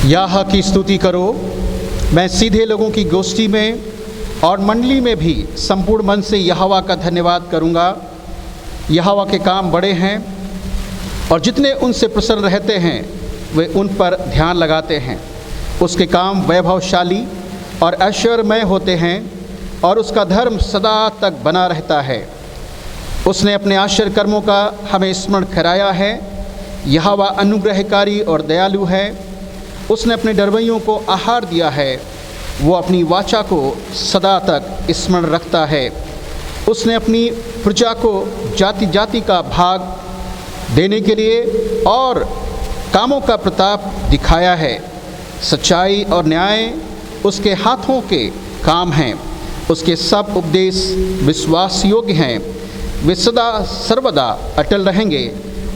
याह की स्तुति करो। मैं सीधे लोगों की गोष्ठी में और मंडली में भी संपूर्ण मन से यहोवा का धन्यवाद करूँगा। यहोवा के काम बड़े हैं और जितने उनसे प्रसन्न रहते हैं वे उन पर ध्यान लगाते हैं। उसके काम वैभवशाली और ऐश्वर्यमय होते हैं और उसका धर्म सदा तक बना रहता है। उसने अपने आश्चर्य कर्मों का हमें स्मरण कराया है। यहोवा अनुग्रहकारी और दयालु है। उसने अपने डरवैयों को आहार दिया है। वो अपनी वाचा को सदा तक स्मरण रखता है। उसने अपनी प्रजा को जाति जाति का भाग देने के लिए और कामों का प्रताप दिखाया है। सच्चाई और न्याय उसके हाथों के काम हैं। उसके सब उपदेश विश्वास योग्य हैं। वे सदा सर्वदा अटल रहेंगे।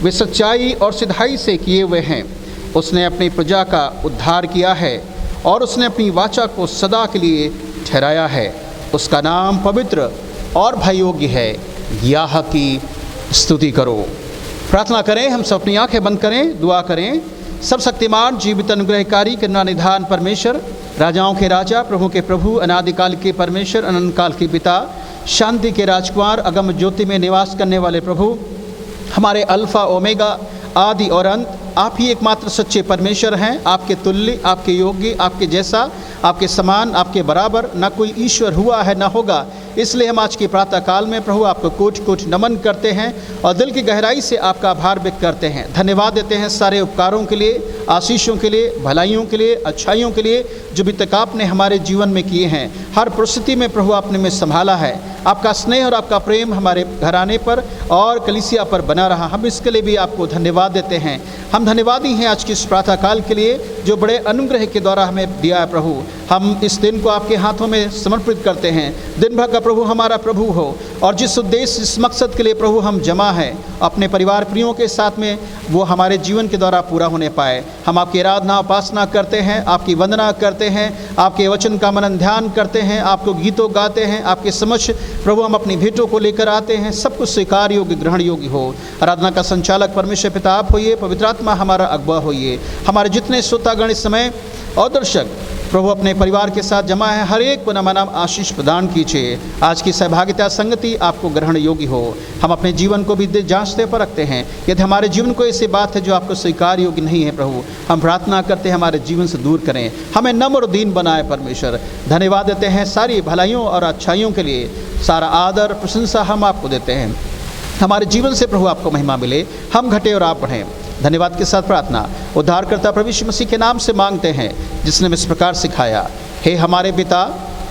वे सच्चाई और सिधाई से किए हुए हैं। उसने अपनी प्रजा का उद्धार किया है और उसने अपनी वाचा को सदा के लिए ठहराया है। उसका नाम पवित्र और भययोग्य है। याह की स्तुति करो। प्रार्थना करें। हम सब अपनी आंखें बंद करें, दुआ करें। सब शक्तिमान जीवित अनुग्रहकारी करुणा निधान परमेश्वर, राजाओं के राजा, प्रभु के प्रभु, अनादिकाल के परमेश्वर, अनंत काल के पिता, शांति के राजकुमार, अगम ज्योति में निवास करने वाले प्रभु, हमारे अल्फा ओमेगा, आदि और अंत, आप ही एकमात्र सच्चे परमेश्वर हैं। आपके तुल्य, आपके योग्य, आपके जैसा, आपके समान, आपके बराबर ना कोई ईश्वर हुआ है ना होगा। इसलिए हम आज के प्रातः काल में प्रभु आपको कोटि कोटि नमन करते हैं और दिल की गहराई से आपका आभार व्यक्त करते हैं। धन्यवाद देते हैं सारे उपकारों के लिए, आशीषों के लिए, भलाइयों के लिए, अच्छाइयों के लिए जो भी तक आपने हमारे जीवन में किए हैं। हर परिस्थिति में प्रभु आपने में संभाला है। आपका स्नेह और आपका प्रेम हमारे घराने पर और कलीसिया पर बना रहा। हम इसके लिए भी आपको धन्यवाद देते हैं। हम धन्यवादी हैं आज की इस प्रातः काल के लिए जो बड़े अनुग्रह के द्वारा हमें दिया है। प्रभु हम इस दिन को आपके हाथों में समर्पित करते हैं। दिन भर का प्रभु हमारा प्रभु हो और जिस उद्देश्य, इस मकसद के लिए प्रभु हम जमा हैं अपने परिवार प्रियों के साथ में, वो हमारे जीवन के द्वारा पूरा होने पाए। हम आपकी आराधना उपासना करते हैं, आपकी वंदना करते हैं, आपके वचन का मनन ध्यान करते हैं, आपको गीतों गाते हैं। आपके समक्ष प्रभु हम अपनी भेंटों को लेकर आते हैं। सब कुछ स्वीकार योग्य, ग्रहण योग्य हो। आराधना का संचालक परमेश्वर पिता आप होइए, पवित्र आत्मा हमारा अगुवा होइए। हमारे जितने श्रोतागण इस समय और दर्शक प्रभु अपने परिवार के साथ जमा है, हर एक को नमानाम आशीष प्रदान कीजिए। आज की सहभागिता संगति आपको ग्रहण योग्य हो। हम अपने जीवन को भी जांचते परखते हैं। यदि हमारे जीवन को ऐसी बात है जो आपको स्वीकार योग्य नहीं है प्रभु, हम प्रार्थना करते हैं हमारे जीवन से दूर करें। हमें नम्र और दीन बनाए परमेश्वर। धन्यवाद देते हैं सारी भलाइयों और अच्छाइयों के लिए। सारा आदर प्रशंसा हम आपको देते हैं। हमारे जीवन से प्रभु आपको महिमा मिले, हम घटे और आप बढ़ें। धन्यवाद के साथ प्रार्थना उद्धारकर्ता प्रभु यीशु मसीह के नाम से मांगते हैं, जिसने हमें इस प्रकार सिखाया। हे हमारे पिता,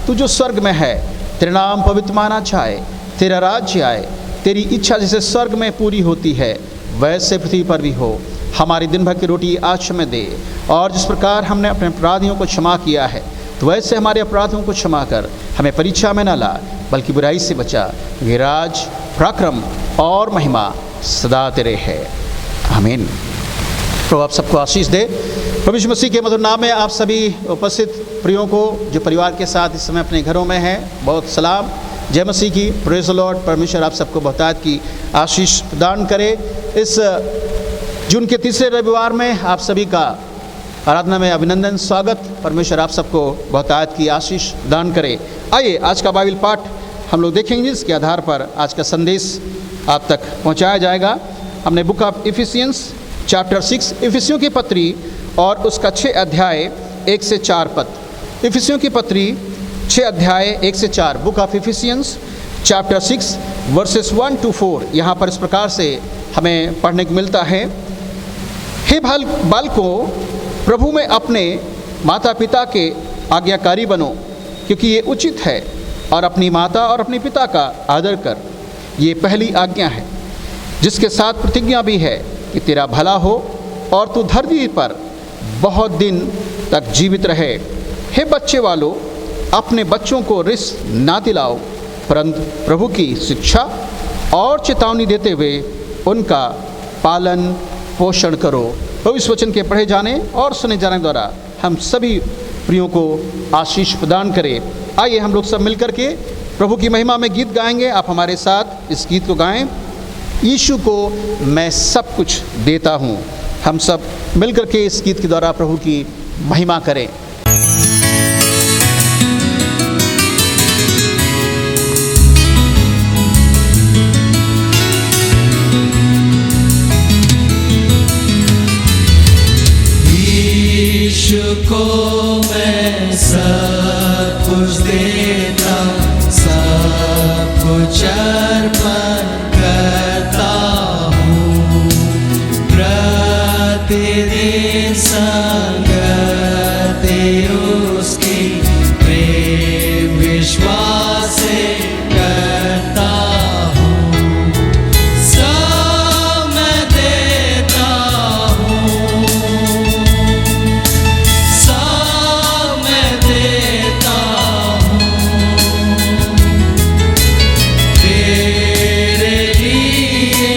तू जो स्वर्ग में है, तेरा नाम पवित्र माना जाए, तेरा राज्य आए, तेरी इच्छा जैसे स्वर्ग में पूरी होती है वैसे पृथ्वी पर भी हो। हमारी दिन भर की रोटी आज हमें दे, और जिस प्रकार हमने अपने अपराधियों को क्षमा किया है तो वैसे हमारे अपराधों को क्षमा कर। हमें परीक्षा में न ला बल्कि बुराई से बचा। ये राज, पराक्रम और महिमा सदा तेरे है। आमीन। प्रभु आप सबको आशीष दे। प्रभु यीशु मसीह के मधुर नाम में आप सभी उपस्थित प्रियों को जो परिवार के साथ इस समय अपने घरों में हैं, बहुत सलाम। जय मसीह की। Praise the Lord. परमेश्वर आप सबको बहुतायत की आशीष प्रदान करे। इस जून के तीसरे रविवार में आप सभी का आराधना में अभिनंदन, स्वागत। परमेश्वर आप सबको बहुतायत की आशीष प्रदान करे। आइए आज का बाइबल पाठ हम लोग देखेंगे, जिसके आधार पर आज का संदेश आप तक पहुंचाया जाएगा। हमने बुक ऑफ इफिसियंस चैप्टर 6, इफिसियों की पत्री और उसका 6 अध्याय 1 से 4 पद। इफिसियों की पत्री 6 अध्याय 1 से 4, book of Ephesians chapter 6 versus 1 to 4। यहाँ पर इस प्रकार से हमें पढ़ने को मिलता है। हे बालकों, प्रभु में अपने माता पिता के आज्ञाकारी बनो, क्योंकि ये उचित है। और अपनी माता और अपने पिता का आदर कर, ये पहली आज्ञा है, जिसके साथ प्रतिज्ञा भी है कि तेरा भला हो और तू धरती पर बहुत दिन तक जीवित रहे। हे बच्चे वालों, अपने बच्चों को रिस ना दिलाओ, परंतु प्रभु की शिक्षा और चेतावनी देते हुए उनका पालन पोषण करो। तो इस वचन के पढ़े जाने और सुने जाने द्वारा हम सभी प्रियों को आशीष प्रदान करें। आइए हम लोग सब मिलकर के प्रभु की महिमा में गीत गाएंगे। आप हमारे साथ इस गीत को गाएं। यीशु को मैं सब कुछ देता हूँ। हम सब मिलकर के इस गीत के द्वारा प्रभु की महिमा करें। यीशु को मैं सब कुछ देता, सब कुछ अर्पण करता हूँ। प्रतिदिन संगति उसकी प्रेम विश्वास से करता हूँ। सब मैं देता हूँ, सब मैं देता हूँ। तेरे लिए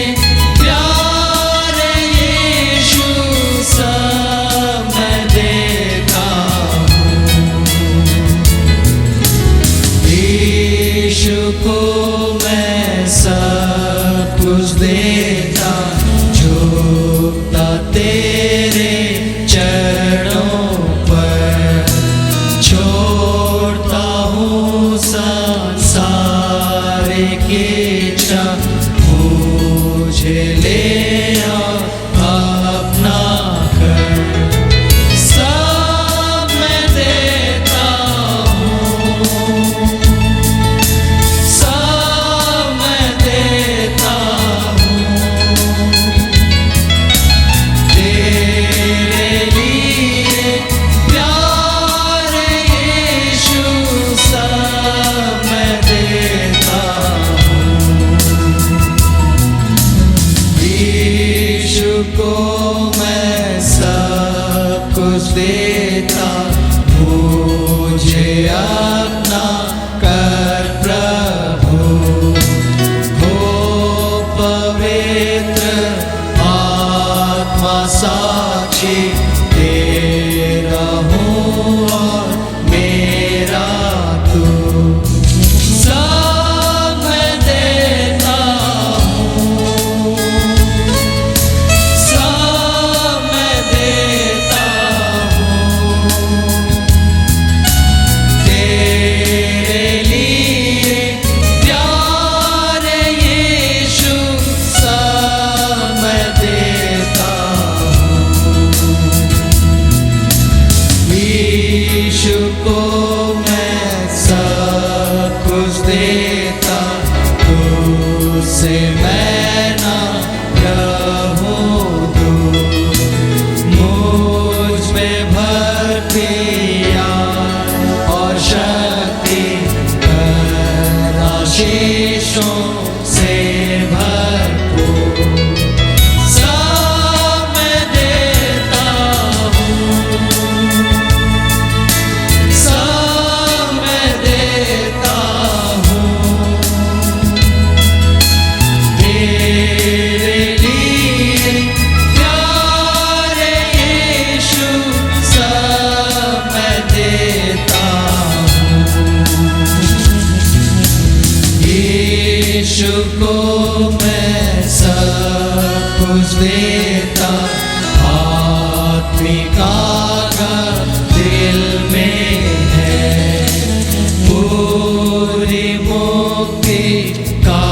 प्यारे यीशु, सब मैं देता हूँ। यीशु को मैं सब कुछ देता, झुकता तेरे चरणों पर। छोड़ता हूँ संसार की इच्छा, मुझे ले आ अपना कर। सब मैं देता हूँ, सब मैं देता हूँ। तेरे लिए प्यारे यीशु, सब मैं देता हूँ। यीशु को मैं सब कुछ देता, मुझे अपना कर प्रभु। हो पवित्र आत्मा साक्षी, तेरा हूँ और मेरा तू। सब मैं देता हूँ, सब मैं देता हूँ। तेरे लिए प्यारे यीशु, सब मैं देता हूँ। यीशु को मैं सब कुछ देता, तुझसे मैं ना रहूं दूर। मुझ में भरती याद और शक्ति, कर आशीषों से भरपूर। सब मैं देता हूँ, सब मैं देता हूँ। तेरे लिए प्यारे यीशु, सब मैं देता हूँ। यीशु को मैं सब कुछ देता, आत्मिक आगर दिल में है। पूरी मुक्ति का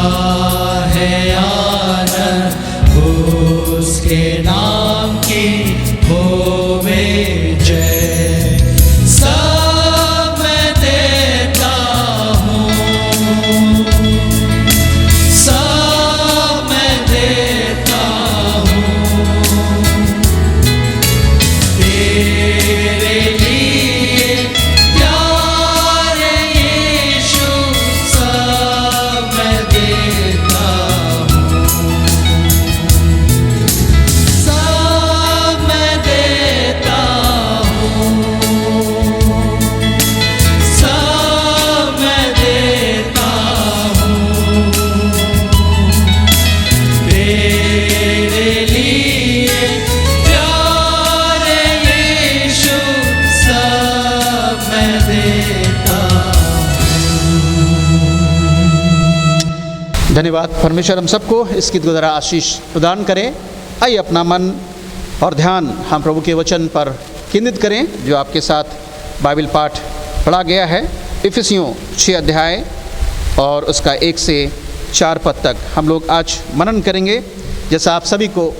है आनंद, उसके नाम की होवे जय। सब मैं देता हूँ, सब मैं देता हूँ। तेरे लिए प्यारे यीशु, सब मैं देता हूँ, सब मैं देता हूँ, सब मैं देता हूँ। तेरे लिए प्यारे यीशु, सब मैं देता हूँ। धन्यवाद। परमेश्वर हम सबको इस गीत के द्वारा आशीष प्रदान करे। आइए अपना मन और ध्यान हम प्रभु के वचन पर केंद्रित करें जो आपके साथ बाइबल पाठ पढ़ा गया है। इफिसियों 6 अध्याय और उसका 1 से 4 पद तक हम लोग आज मनन करेंगे। जैसा आप सभी को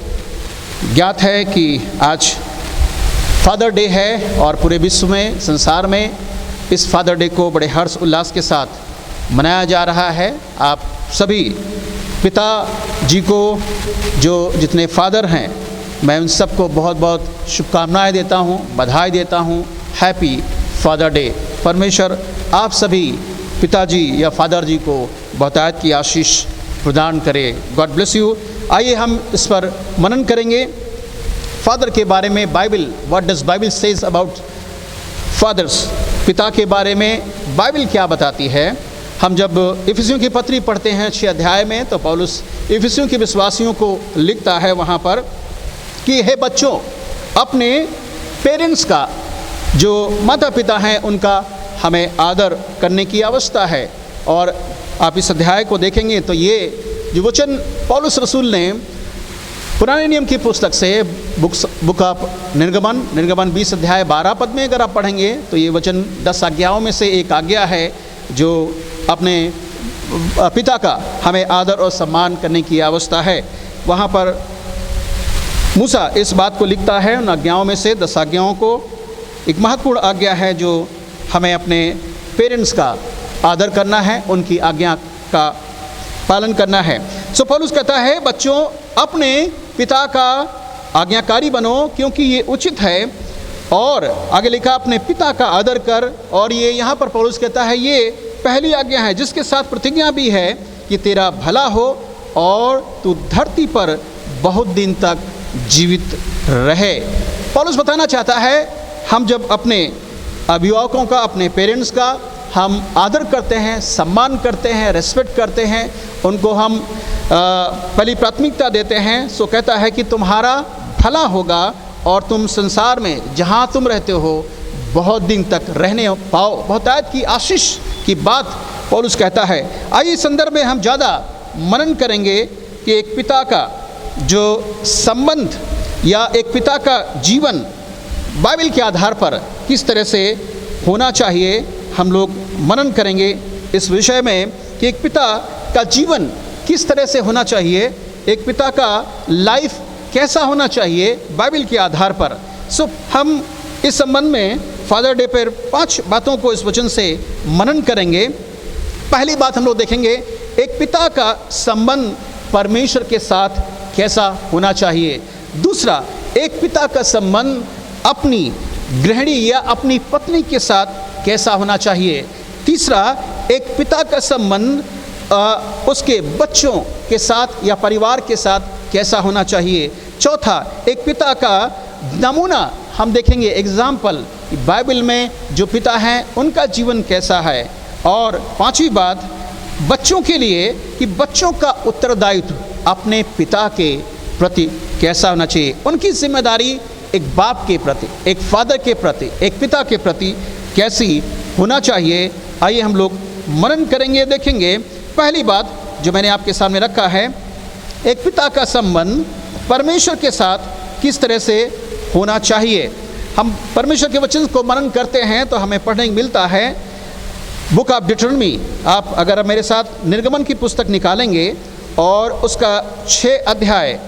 ज्ञात है कि आज फादर डे है और पूरे विश्व में, संसार में इस फादर डे को बड़े हर्ष उल्लास के साथ मनाया जा रहा है। आप सभी पिता जी को, जो जितने फादर हैं, मैं उन सबको बहुत बहुत शुभकामनाएं देता हूं, बधाई देता हूं। Happy father day. परमेश्वर आप सभी पिताजी या फादर जी को बहुतायत की आशीष प्रदान करे। God bless you. आइए हम इस पर मनन करेंगे। फादर के बारे में Bible, what does Bible says about fathers, पिता के बारे में बाइबल क्या बताती है। हम जब इफिसियों की पत्री पढ़ते हैं 6 अध्याय में, तो पौलुस इफिसियों के विश्वासियों को लिखता है वहाँ पर कि हे बच्चों, अपने पेरेंट्स का, जो माता पिता हैं, उनका हमें आदर करने की आवश्यकता है। और आप इस अध्याय को देखेंगे तो ये जो वचन पौलुस रसूल ने पुराने नियम की पुस्तक से बुक ऑफ निर्गमन 20 अध्याय 12 पद में अगर आप पढ़ेंगे तो ये वचन 10 आज्ञाओं में से एक आज्ञा है जो अपने पिता का हमें आदर और सम्मान करने की आवश्यकता है। वहाँ पर मूसा इस बात को लिखता है, उन आज्ञाओं में से 10 आज्ञाओं को एक महत्वपूर्ण आज्ञा है जो हमें अपने पेरेंट्स का आदर करना है, उनकी आज्ञा का पालन करना है। सो पौलुस कहता है बच्चों, अपने पिता का आज्ञाकारी बनो क्योंकि ये उचित है। और आगे लिखा अपने पिता का आदर कर। और ये यहाँ पर पौलुस कहता है ये पहली आज्ञा है जिसके साथ प्रतिज्ञा भी है कि तेरा भला हो और तू धरती पर बहुत दिन तक जीवित रहे। पौलुस बताना चाहता है हम जब अपने अभिभावकों का, अपने पेरेंट्स का हम आदर करते हैं, सम्मान करते हैं, रेस्पेक्ट करते हैं, उनको हम पहली प्राथमिकता देते हैं, सो कहता है कि तुम्हारा भला होगा और तुम संसार में जहाँ तुम रहते हो बहुत दिन तक रहने पाओ। बहुतायत की आशीष की बात पौलुस कहता है। आइए इस संदर्भ में हम ज़्यादा मनन करेंगे कि एक पिता का जो संबंध या एक पिता का जीवन बाइबल के आधार पर किस तरह से होना चाहिए, हम लोग मनन करेंगे इस विषय में कि एक पिता का जीवन किस तरह से होना चाहिए, एक पिता का लाइफ कैसा होना चाहिए बाइबल के आधार पर। सो हम इस संबंध में फादर डे पर 5 बातों को इस वचन से मनन करेंगे। पहली बात हम लोग देखेंगे एक पिता का संबंध परमेश्वर के साथ कैसा होना चाहिए। दूसरा, एक पिता का संबंध अपनी गृहिणी या अपनी पत्नी के साथ कैसा होना चाहिए। तीसरा, एक पिता का संबंध उसके बच्चों के साथ या परिवार के साथ कैसा होना चाहिए। चौथा, एक पिता का नमूना हम देखेंगे, एग्जाम्पल, बाइबल में जो पिता हैं उनका जीवन कैसा है। और पांचवी बात, बच्चों के लिए कि बच्चों का उत्तरदायित्व अपने पिता के प्रति कैसा होना चाहिए, उनकी जिम्मेदारी एक बाप के प्रति, एक फादर के प्रति, एक पिता के प्रति कैसी होना चाहिए। आइए हम लोग मनन करेंगे, देखेंगे। पहली बात जो मैंने आपके सामने रखा है, एक पिता का संबंध परमेश्वर के साथ किस तरह से होना चाहिए। हम परमेश्वर के वचन को मनन करते हैं तो हमें पढ़ने को मिलता है बुक ऑफ डिटरमी। आप अगर मेरे साथ निर्गमन की पुस्तक निकालेंगे और उसका 6 अध्याय,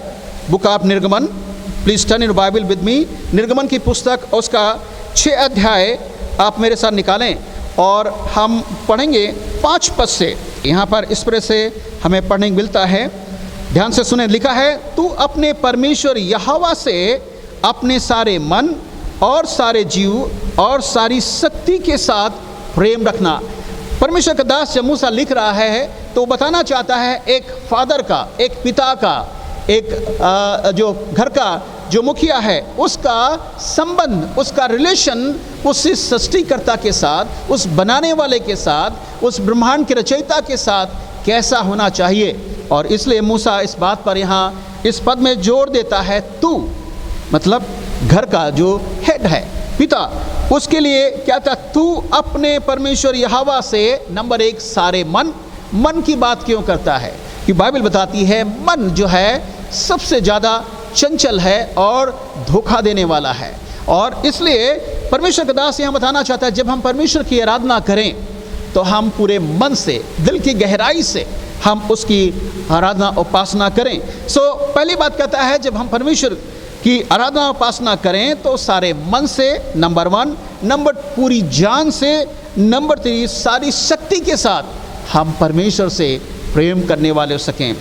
बुक ऑफ निर्गमन, please turn in Bible with me. निर्गमन की पुस्तक उसका 6 अध्याय आप मेरे साथ निकालें और हम पढ़ेंगे 5 पद से। यहाँ पर इस तरह से हमें पढ़ने को मिलता है, ध्यान से सुने। लिखा है, तू अपने परमेश्वर यहोवा से अपने सारे मन और सारे जीव और सारी शक्ति के साथ प्रेम रखना। परमेश्वर का दास जब मूसा लिख रहा है तो बताना चाहता है एक फादर का, एक पिता का, एक जो घर का जो मुखिया है उसका संबंध, उसका रिलेशन उस सृष्टिकर्ता के साथ, उस बनाने वाले के साथ, उस ब्रह्मांड के रचयिता के साथ कैसा होना चाहिए। और इसलिए मूसा इस बात पर यहाँ इस पद में जोर देता है, तू मतलब घर का जो हेड है, पिता, उसके लिए क्या था, तू अपने परमेश्वर यहोवा से नंबर 1 सारे मन की बात क्यों करता है कि बाइबल बताती है मन जो है सबसे ज़्यादा चंचल है और धोखा देने वाला है। और इसलिए परमेश्वर का दास यहाँ बताना चाहता है, जब हम परमेश्वर की आराधना करें तो हम पूरे मन से, दिल की गहराई से हम उसकी आराधना उपासना करें। पहली बात कहता है, जब हम परमेश्वर की आराधना उपासना करें तो सारे मन से, नंबर 1, नंबर पूरी जान से, नंबर 3 सारी शक्ति के साथ हम परमेश्वर से प्रेम करने वाले हो सकें।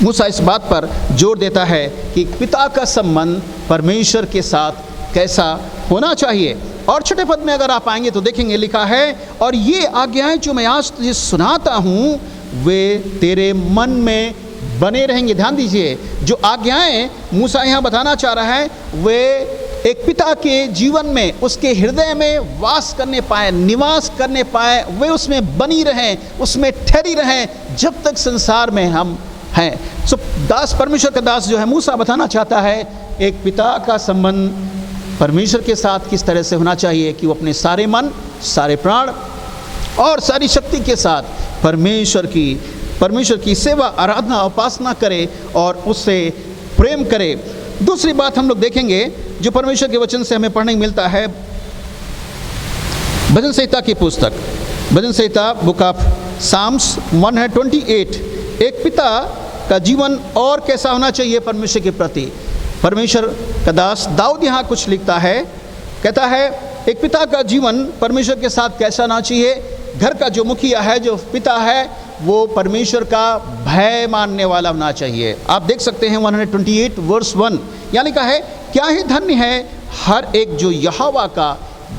मूसा इस बात पर जोर देता है कि पिता का संबंध परमेश्वर के साथ कैसा होना चाहिए। और छठे पद में अगर आप आएंगे तो देखेंगे लिखा है, और ये आज्ञाएं जो मैं आज तुझे सुनाता हूँ वे तेरे मन में बने रहेंगे। ध्यान दीजिए, जो आज्ञाएं मूसा यहाँ बताना चाह रहा है वे एक पिता के जीवन में, उसके हृदय में वास करने पाए, निवास करने पाए, वे उसमें बनी रहें, उसमें ठहरी रहें जब तक संसार में हम हैं। दास, परमेश्वर का दास जो है मूसा बताना चाहता है एक पिता का संबंध परमेश्वर के साथ किस तरह से होना चाहिए कि वो अपने सारे मन, सारे प्राण और सारी शक्ति के साथ परमेश्वर की सेवा, आराधना, उपासना करे और उससे प्रेम करे। दूसरी बात हम लोग देखेंगे जो परमेश्वर के वचन से हमें पढ़ने को मिलता है, भजन संहिता की पुस्तक, भजन संहिता बुक ऑफ साम्स 128। एक पिता का जीवन और कैसा होना चाहिए परमेश्वर के प्रति। परमेश्वर का दास दाऊद यहाँ कुछ लिखता है, कहता है एक पिता का जीवन परमेश्वर के साथ कैसा होना चाहिए। घर का जो मुखिया है, जो पिता है, वो परमेश्वर का भय मानने वाला होना चाहिए। आप देख सकते हैं 128 वर्स 1, यहाँ लिखा है, क्या ही धन्य है हर एक जो यहोवा का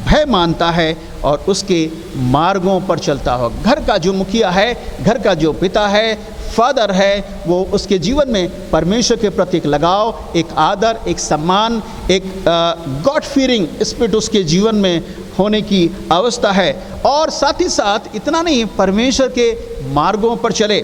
भय मानता है और उसके मार्गों पर चलता हो। घर का जो मुखिया है, घर का जो पिता है, फादर है, वो उसके जीवन में परमेश्वर के प्रति एक लगाव, एक आदर, एक सम्मान, एक गॉड फीयरिंग स्पिरिट उसके जीवन में होने की अवस्था है। और साथ ही साथ इतना नहीं, परमेश्वर के मार्गों पर चले।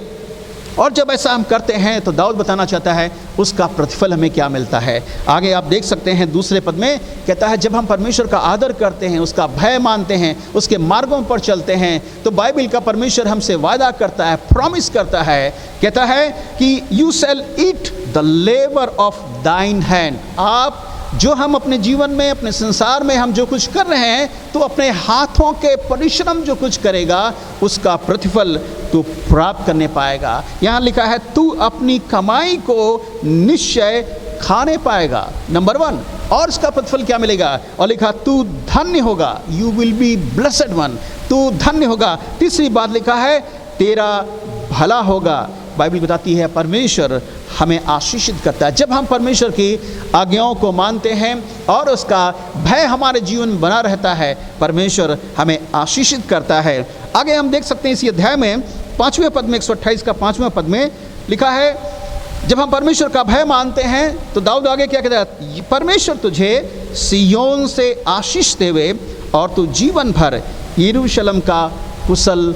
और जब ऐसा हम करते हैं तो दाऊद बताना चाहता है उसका प्रतिफल हमें क्या मिलता है। आगे आप देख सकते हैं दूसरे पद में कहता है, जब हम परमेश्वर का आदर करते हैं, उसका भय मानते हैं, उसके मार्गों पर चलते हैं, तो बाइबल का परमेश्वर हमसे वादा करता है, प्रॉमिस करता है, कहता है कि you shall eat the labour of दाइन हैंड। आप जो हम अपने जीवन में, अपने संसार में हम जो कुछ कर रहे हैं, तो अपने हाथों के परिश्रम जो कुछ करेगा उसका प्रतिफल तू प्राप्त करने पाएगा। यहाँ लिखा है तू अपनी कमाई को निश्चय खाने पाएगा, नंबर 1। और इसका प्रतिफल क्या मिलेगा, और लिखा तू धन्य होगा, you will be blessed one, तू धन्य होगा। तीसरी बात लिखा है तेरा भला होगा। बाइबल बताती है परमेश्वर हमें आशीषित करता है। जब हम परमेश्वर की आज्ञाओं को मानते हैं और उसका भय हमारे जीवन में बना रहता है, परमेश्वर हमें आशीषित करता है। आगे हम देख सकते हैं इसी अध्याय में 5वें पद में, 128 का 5वें पद में लिखा है, जब हम परमेश्वर का भय मानते हैं तो दाऊद आगे क्या कहता है, परमेश्वर तुझे सिय्योन से आशीष देवे और तू जीवन भर यरूशलेम का कुशल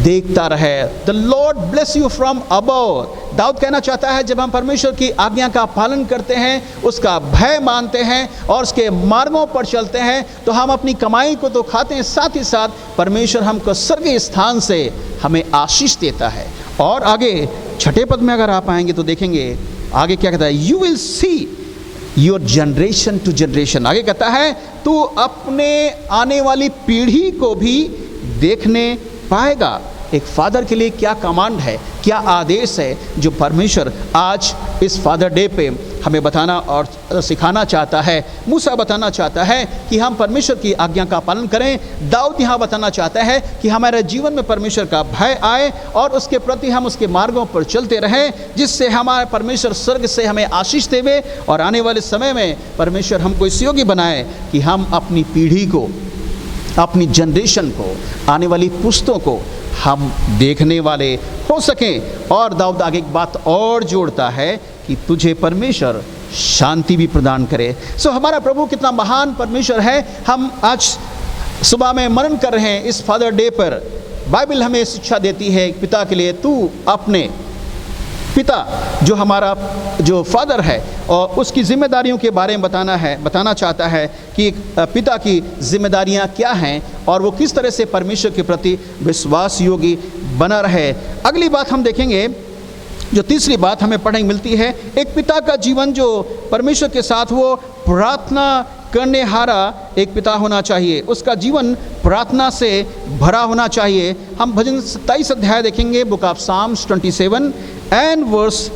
देखता रहे। The Lord bless you from above. दाऊद कहना चाहता है जब हम परमेश्वर की आज्ञा का पालन करते हैं, उसका भय मानते हैं और उसके मार्गों पर चलते हैं, तो हम अपनी कमाई को तो खाते हैं, साथ ही साथ परमेश्वर हमको स्वर्गीय स्थान से हमें आशीष देता है। और आगे 6ठे पद में अगर आप आएंगे तो देखेंगे आगे क्या कहता है, you will see your generation to generation. आगे कहता है तू अपने आने वाली पीढ़ी को भी देखने पाएगा। एक फादर के लिए क्या कमांड है, क्या आदेश है जो परमेश्वर आज इस फादर डे पे हमें बताना और सिखाना चाहता है। मूसा बताना चाहता है कि हम परमेश्वर की आज्ञा का पालन करें। दाऊद यहाँ बताना चाहता है कि हमारे जीवन में परमेश्वर का भय आए और उसके प्रति हम उसके मार्गों पर चलते रहें, जिससे हमारे परमेश्वर स्वर्ग से हमें आशीष देवे और आने वाले समय में परमेश्वर हमको इस योग्य बनाए कि हम अपनी पीढ़ी को, अपनी जनरेशन को, आने वाली पुस्तों को हम देखने वाले हो सकें। और दाऊद आगे एक बात और जोड़ता है कि तुझे परमेश्वर शांति भी प्रदान करे। हमारा प्रभु कितना महान परमेश्वर है। हम आज सुबह में मनन कर रहे हैं इस फादर डे पर। बाइबल हमें शिक्षा देती है पिता के लिए, तू अपने पिता जो हमारा जो फादर है और उसकी जिम्मेदारियों के बारे में बताना चाहता है कि पिता की जिम्मेदारियां क्या हैं और वो किस तरह से परमेश्वर के प्रति विश्वास योगी बना रहे। अगली बात हम देखेंगे, जो तीसरी बात हमें पढ़ने मिलती है, एक पिता का जीवन जो परमेश्वर के साथ वो प्रार्थना करने हारा एक पिता होना चाहिए। उसका जीवन प्रार्थना से भरा होना चाहिए। हम भजन 27 अध्याय देखेंगे, book of Psalms 27 and verse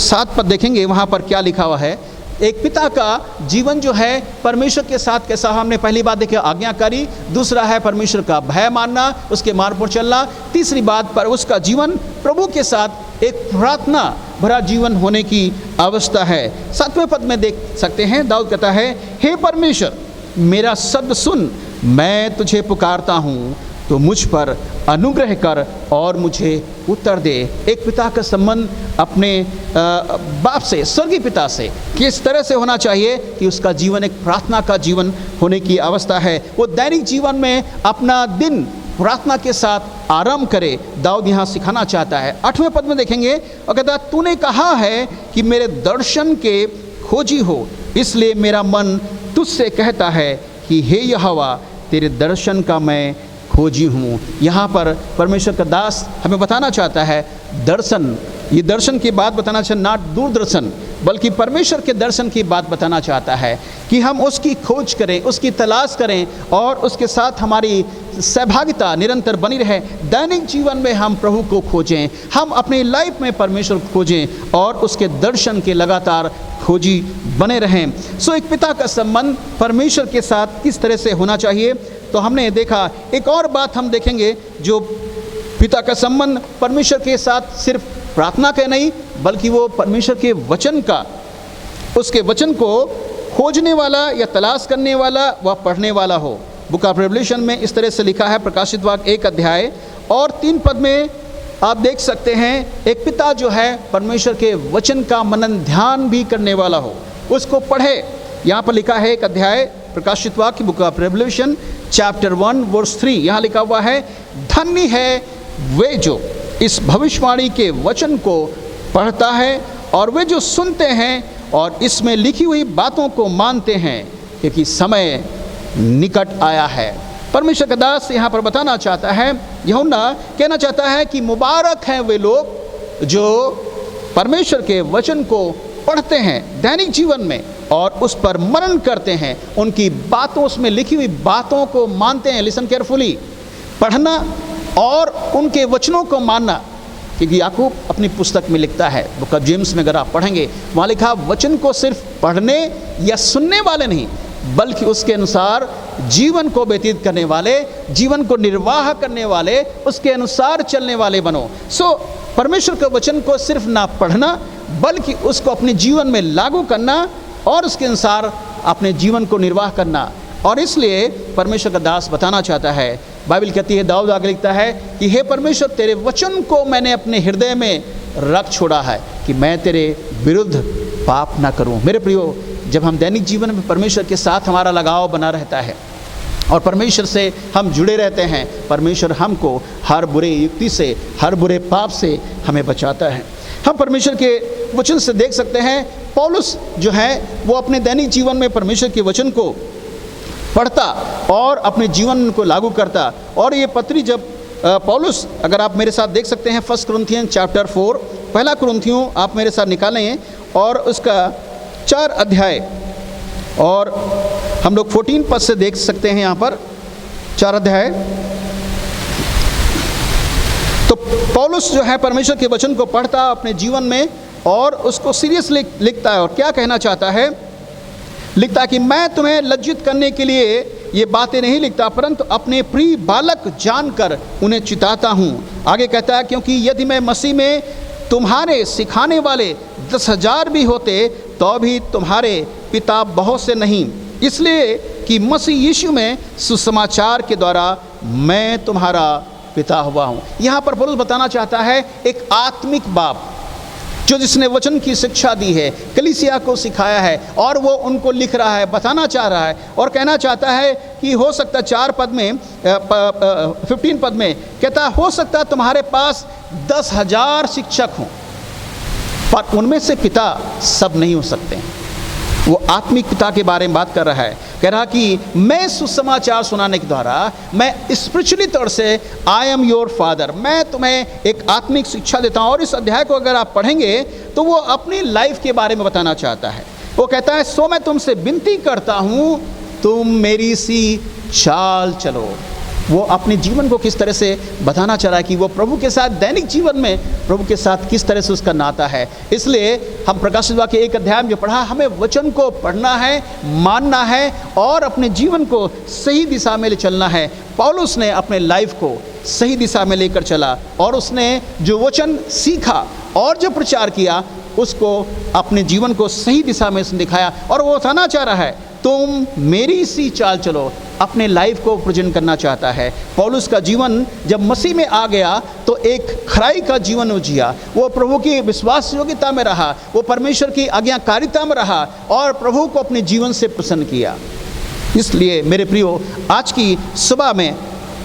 7 पद देखेंगे। वहाँ पर क्या लिखा हुआ है, एक पिता का जीवन जो है परमेश्वर के साथ कैसा, हमने पहली बात देखी आज्ञाकारी, दूसरा है परमेश्वर का भय मानना, उसके मार्ग पर चलना, तीसरी बात पर उसका जीवन प्रभु के साथ एक प्रार्थना भरा जीवन होने की अवस्था है। 7वें पद में देख सकते हैं, दाऊद कहता है, हे परमेश्वर मेरा शब्द सुन, मैं तुझे पुकारता हूँ, तो मुझ पर अनुग्रह कर और मुझे उत्तर दे। एक पिता का संबंध अपने बाप से, स्वर्गीय पिता से किस तरह से होना चाहिए कि उसका जीवन एक प्रार्थना का जीवन होने की अवस्था है। वो दैनिक जीवन में अपना दिन प्रार्थना के साथ आरंभ करे, दाऊद यहाँ सिखाना चाहता है। 8वें पद में देखेंगे और कहता, तूने कहा है कि मेरे दर्शन के खोजी हो, इसलिए मेरा मन तुझसे कहता है कि हे यहोवा तेरे दर्शन का मैं खोजी हूँ। यहाँ पर परमेश्वर का दास हमें बताना चाहता है दर्शन, ये दर्शन की बात बताना चाहता, ना दूरदर्शन, बल्कि परमेश्वर के दर्शन की बात बताना चाहता है कि हम उसकी खोज करें, उसकी तलाश करें और उसके साथ हमारी सहभागिता निरंतर बनी रहे। दैनिक जीवन में हम प्रभु को खोजें, हम अपनी लाइफ में परमेश्वर को खोजें और उसके दर्शन के लगातार खोजी बने रहें। सो एक पिता का संबंध परमेश्वर के साथ किस तरह से होना चाहिए, तो हमने देखा। एक और बात हम देखेंगे, जो पिता का संबंध परमेश्वर के साथ सिर्फ प्रार्थना का नहीं, बल्कि वो परमेश्वर के वचन का, उसके वचन को खोजने वाला या तलाश करने वाला व पढ़ने वाला हो। बुक ऑफ रेवल्यूशन में इस तरह से लिखा है, प्रकाशित वाक्य 1 अध्याय और 3 पद में आप देख सकते हैं, एक पिता जो है परमेश्वर के वचन का मनन ध्यान भी करने वाला हो, उसको पढ़े। यहाँ पर लिखा है 1 अध्याय प्रकाशित वाक्य, book of Revelation chapter 1 verse 3, यहाँ लिखा हुआ है, धन्य है वे जो इस भविष्यवाणी के वचन को पढ़ता है और वे जो सुनते हैं और इसमें लिखी हुई बातों को मानते हैं, क्योंकि समय निकट आया है। परमेश्वर का दास यहाँ पर बताना चाहता है, यूहन्ना कहना चाहता है कि मुबारक हैं वे लोग जो परमेश्वर के वचन को पढ़ते हैं दैनिक जीवन में और उस पर मनन करते हैं, उनकी बातों, उसमें लिखी हुई बातों को मानते हैं। लिसन केयरफुली, पढ़ना और उनके वचनों को मानना, क्योंकि याकूब अपनी पुस्तक में लिखता है, बुक ऑफ जेम्स में अगर आप पढ़ेंगे, वहाँ लिखा वचन को सिर्फ पढ़ने या सुनने वाले नहीं, बल्कि उसके अनुसार जीवन को व्यतीत करने वाले, जीवन को निर्वाह करने वाले, उसके अनुसार चलने वाले बनो। सो परमेश्वर के वचन को सिर्फ ना पढ़ना, बल्कि उसको अपने जीवन में लागू करना और उसके अनुसार अपने जीवन को निर्वाह करना। और इसलिए परमेश्वर का दास बताना चाहता है, बाइबल कहती है, दाऊद आगे लिखता है कि हे परमेश्वर तेरे वचन को मैंने अपने हृदय में रख छोड़ा है कि मैं तेरे विरुद्ध पाप ना करूं। मेरे प्रियो, जब हम दैनिक जीवन में परमेश्वर के साथ हमारा लगाव बना रहता है और परमेश्वर से हम जुड़े रहते हैं, परमेश्वर हमको हर बुरे युक्ति से, हर बुरे पाप से हमें बचाता है। हम परमेश्वर के वचन से देख सकते हैं, पौलुस जो है वो अपने दैनिक जीवन में परमेश्वर के वचन को पढ़ता और अपने जीवन को लागू करता। और ये पत्री जब पौलुस, अगर आप मेरे साथ देख सकते हैं 1 कुरिन्थियन चैप्टर 4, पहला कुरिन्थियों आप मेरे साथ निकालें और उसका 4 अध्याय और हम लोग 14 पद से देख सकते हैं। यहाँ पर 4 अध्याय, तो पौलुस जो है परमेश्वर के वचन को पढ़ता अपने जीवन में और उसको सीरियसली लिखता है। और क्या कहना चाहता है, लिखता है कि मैं तुम्हें लज्जित करने के लिए ये बातें नहीं लिखता, परंतु अपने प्रिय बालक जानकर उन्हें चिताता हूँ। आगे कहता है, क्योंकि यदि मैं मसीह में तुम्हारे सिखाने वाले 10,000 भी होते तो भी तुम्हारे पिता बहुत से नहीं, इसलिए कि मसीह यीशु में सुसमाचार के द्वारा मैं तुम्हारा पिता हुआ हूँ। यहाँ पर पौलुस बताना चाहता है, एक आत्मिक बाप जो जिसने वचन की शिक्षा दी है, कलीसिया को सिखाया है और वो उनको लिख रहा है, बताना चाह रहा है और कहना चाहता है कि हो सकता 4 पद में 15 पद में कहता है, हो सकता तुम्हारे पास 10,000 शिक्षक हों, पर उनमें से पिता सब नहीं हो सकते। वो आत्मिक पिता के बारे में बात कर रहा है, कह रहा कि मैं सुसमाचार सुनाने के द्वारा, मैं स्पिरिचुअली तौर से आई एम योर फादर, मैं तुम्हें एक आत्मिक शिक्षा देता हूँ। और इस अध्याय को अगर आप पढ़ेंगे तो वो अपनी लाइफ के बारे में बताना चाहता है वो कहता है सो मैं तुमसे विनती करता हूँ तुम मेरी सी चाल चलो। वो अपने जीवन को किस तरह से बताना चाह रहा है कि वो प्रभु के साथ दैनिक जीवन में प्रभु के साथ किस तरह से उसका नाता है। इसलिए हम प्रकाशित वाक्य 1 अध्याय में जो पढ़ा, हमें वचन को पढ़ना है, मानना है और अपने जीवन को सही दिशा में ले चलना है। पौलुस ने अपने लाइफ को सही दिशा में लेकर चला और उसने जो वचन सीखा और जो प्रचार किया उसको अपने जीवन को सही दिशा में उसने दिखाया। और वो बताना चाह रहा है तुम मेरी सी चाल चलो, अपने लाइफ को प्रेजेंट करना चाहता है। पौलुस का जीवन जब मसीह में आ गया तो एक खराई का जीवन वो जिया, वो प्रभु की विश्वास योग्यता में रहा, वो परमेश्वर की आज्ञाकारिता में रहा और प्रभु को अपने जीवन से प्रसन्न किया। इसलिए मेरे प्रियो, आज की सुबह में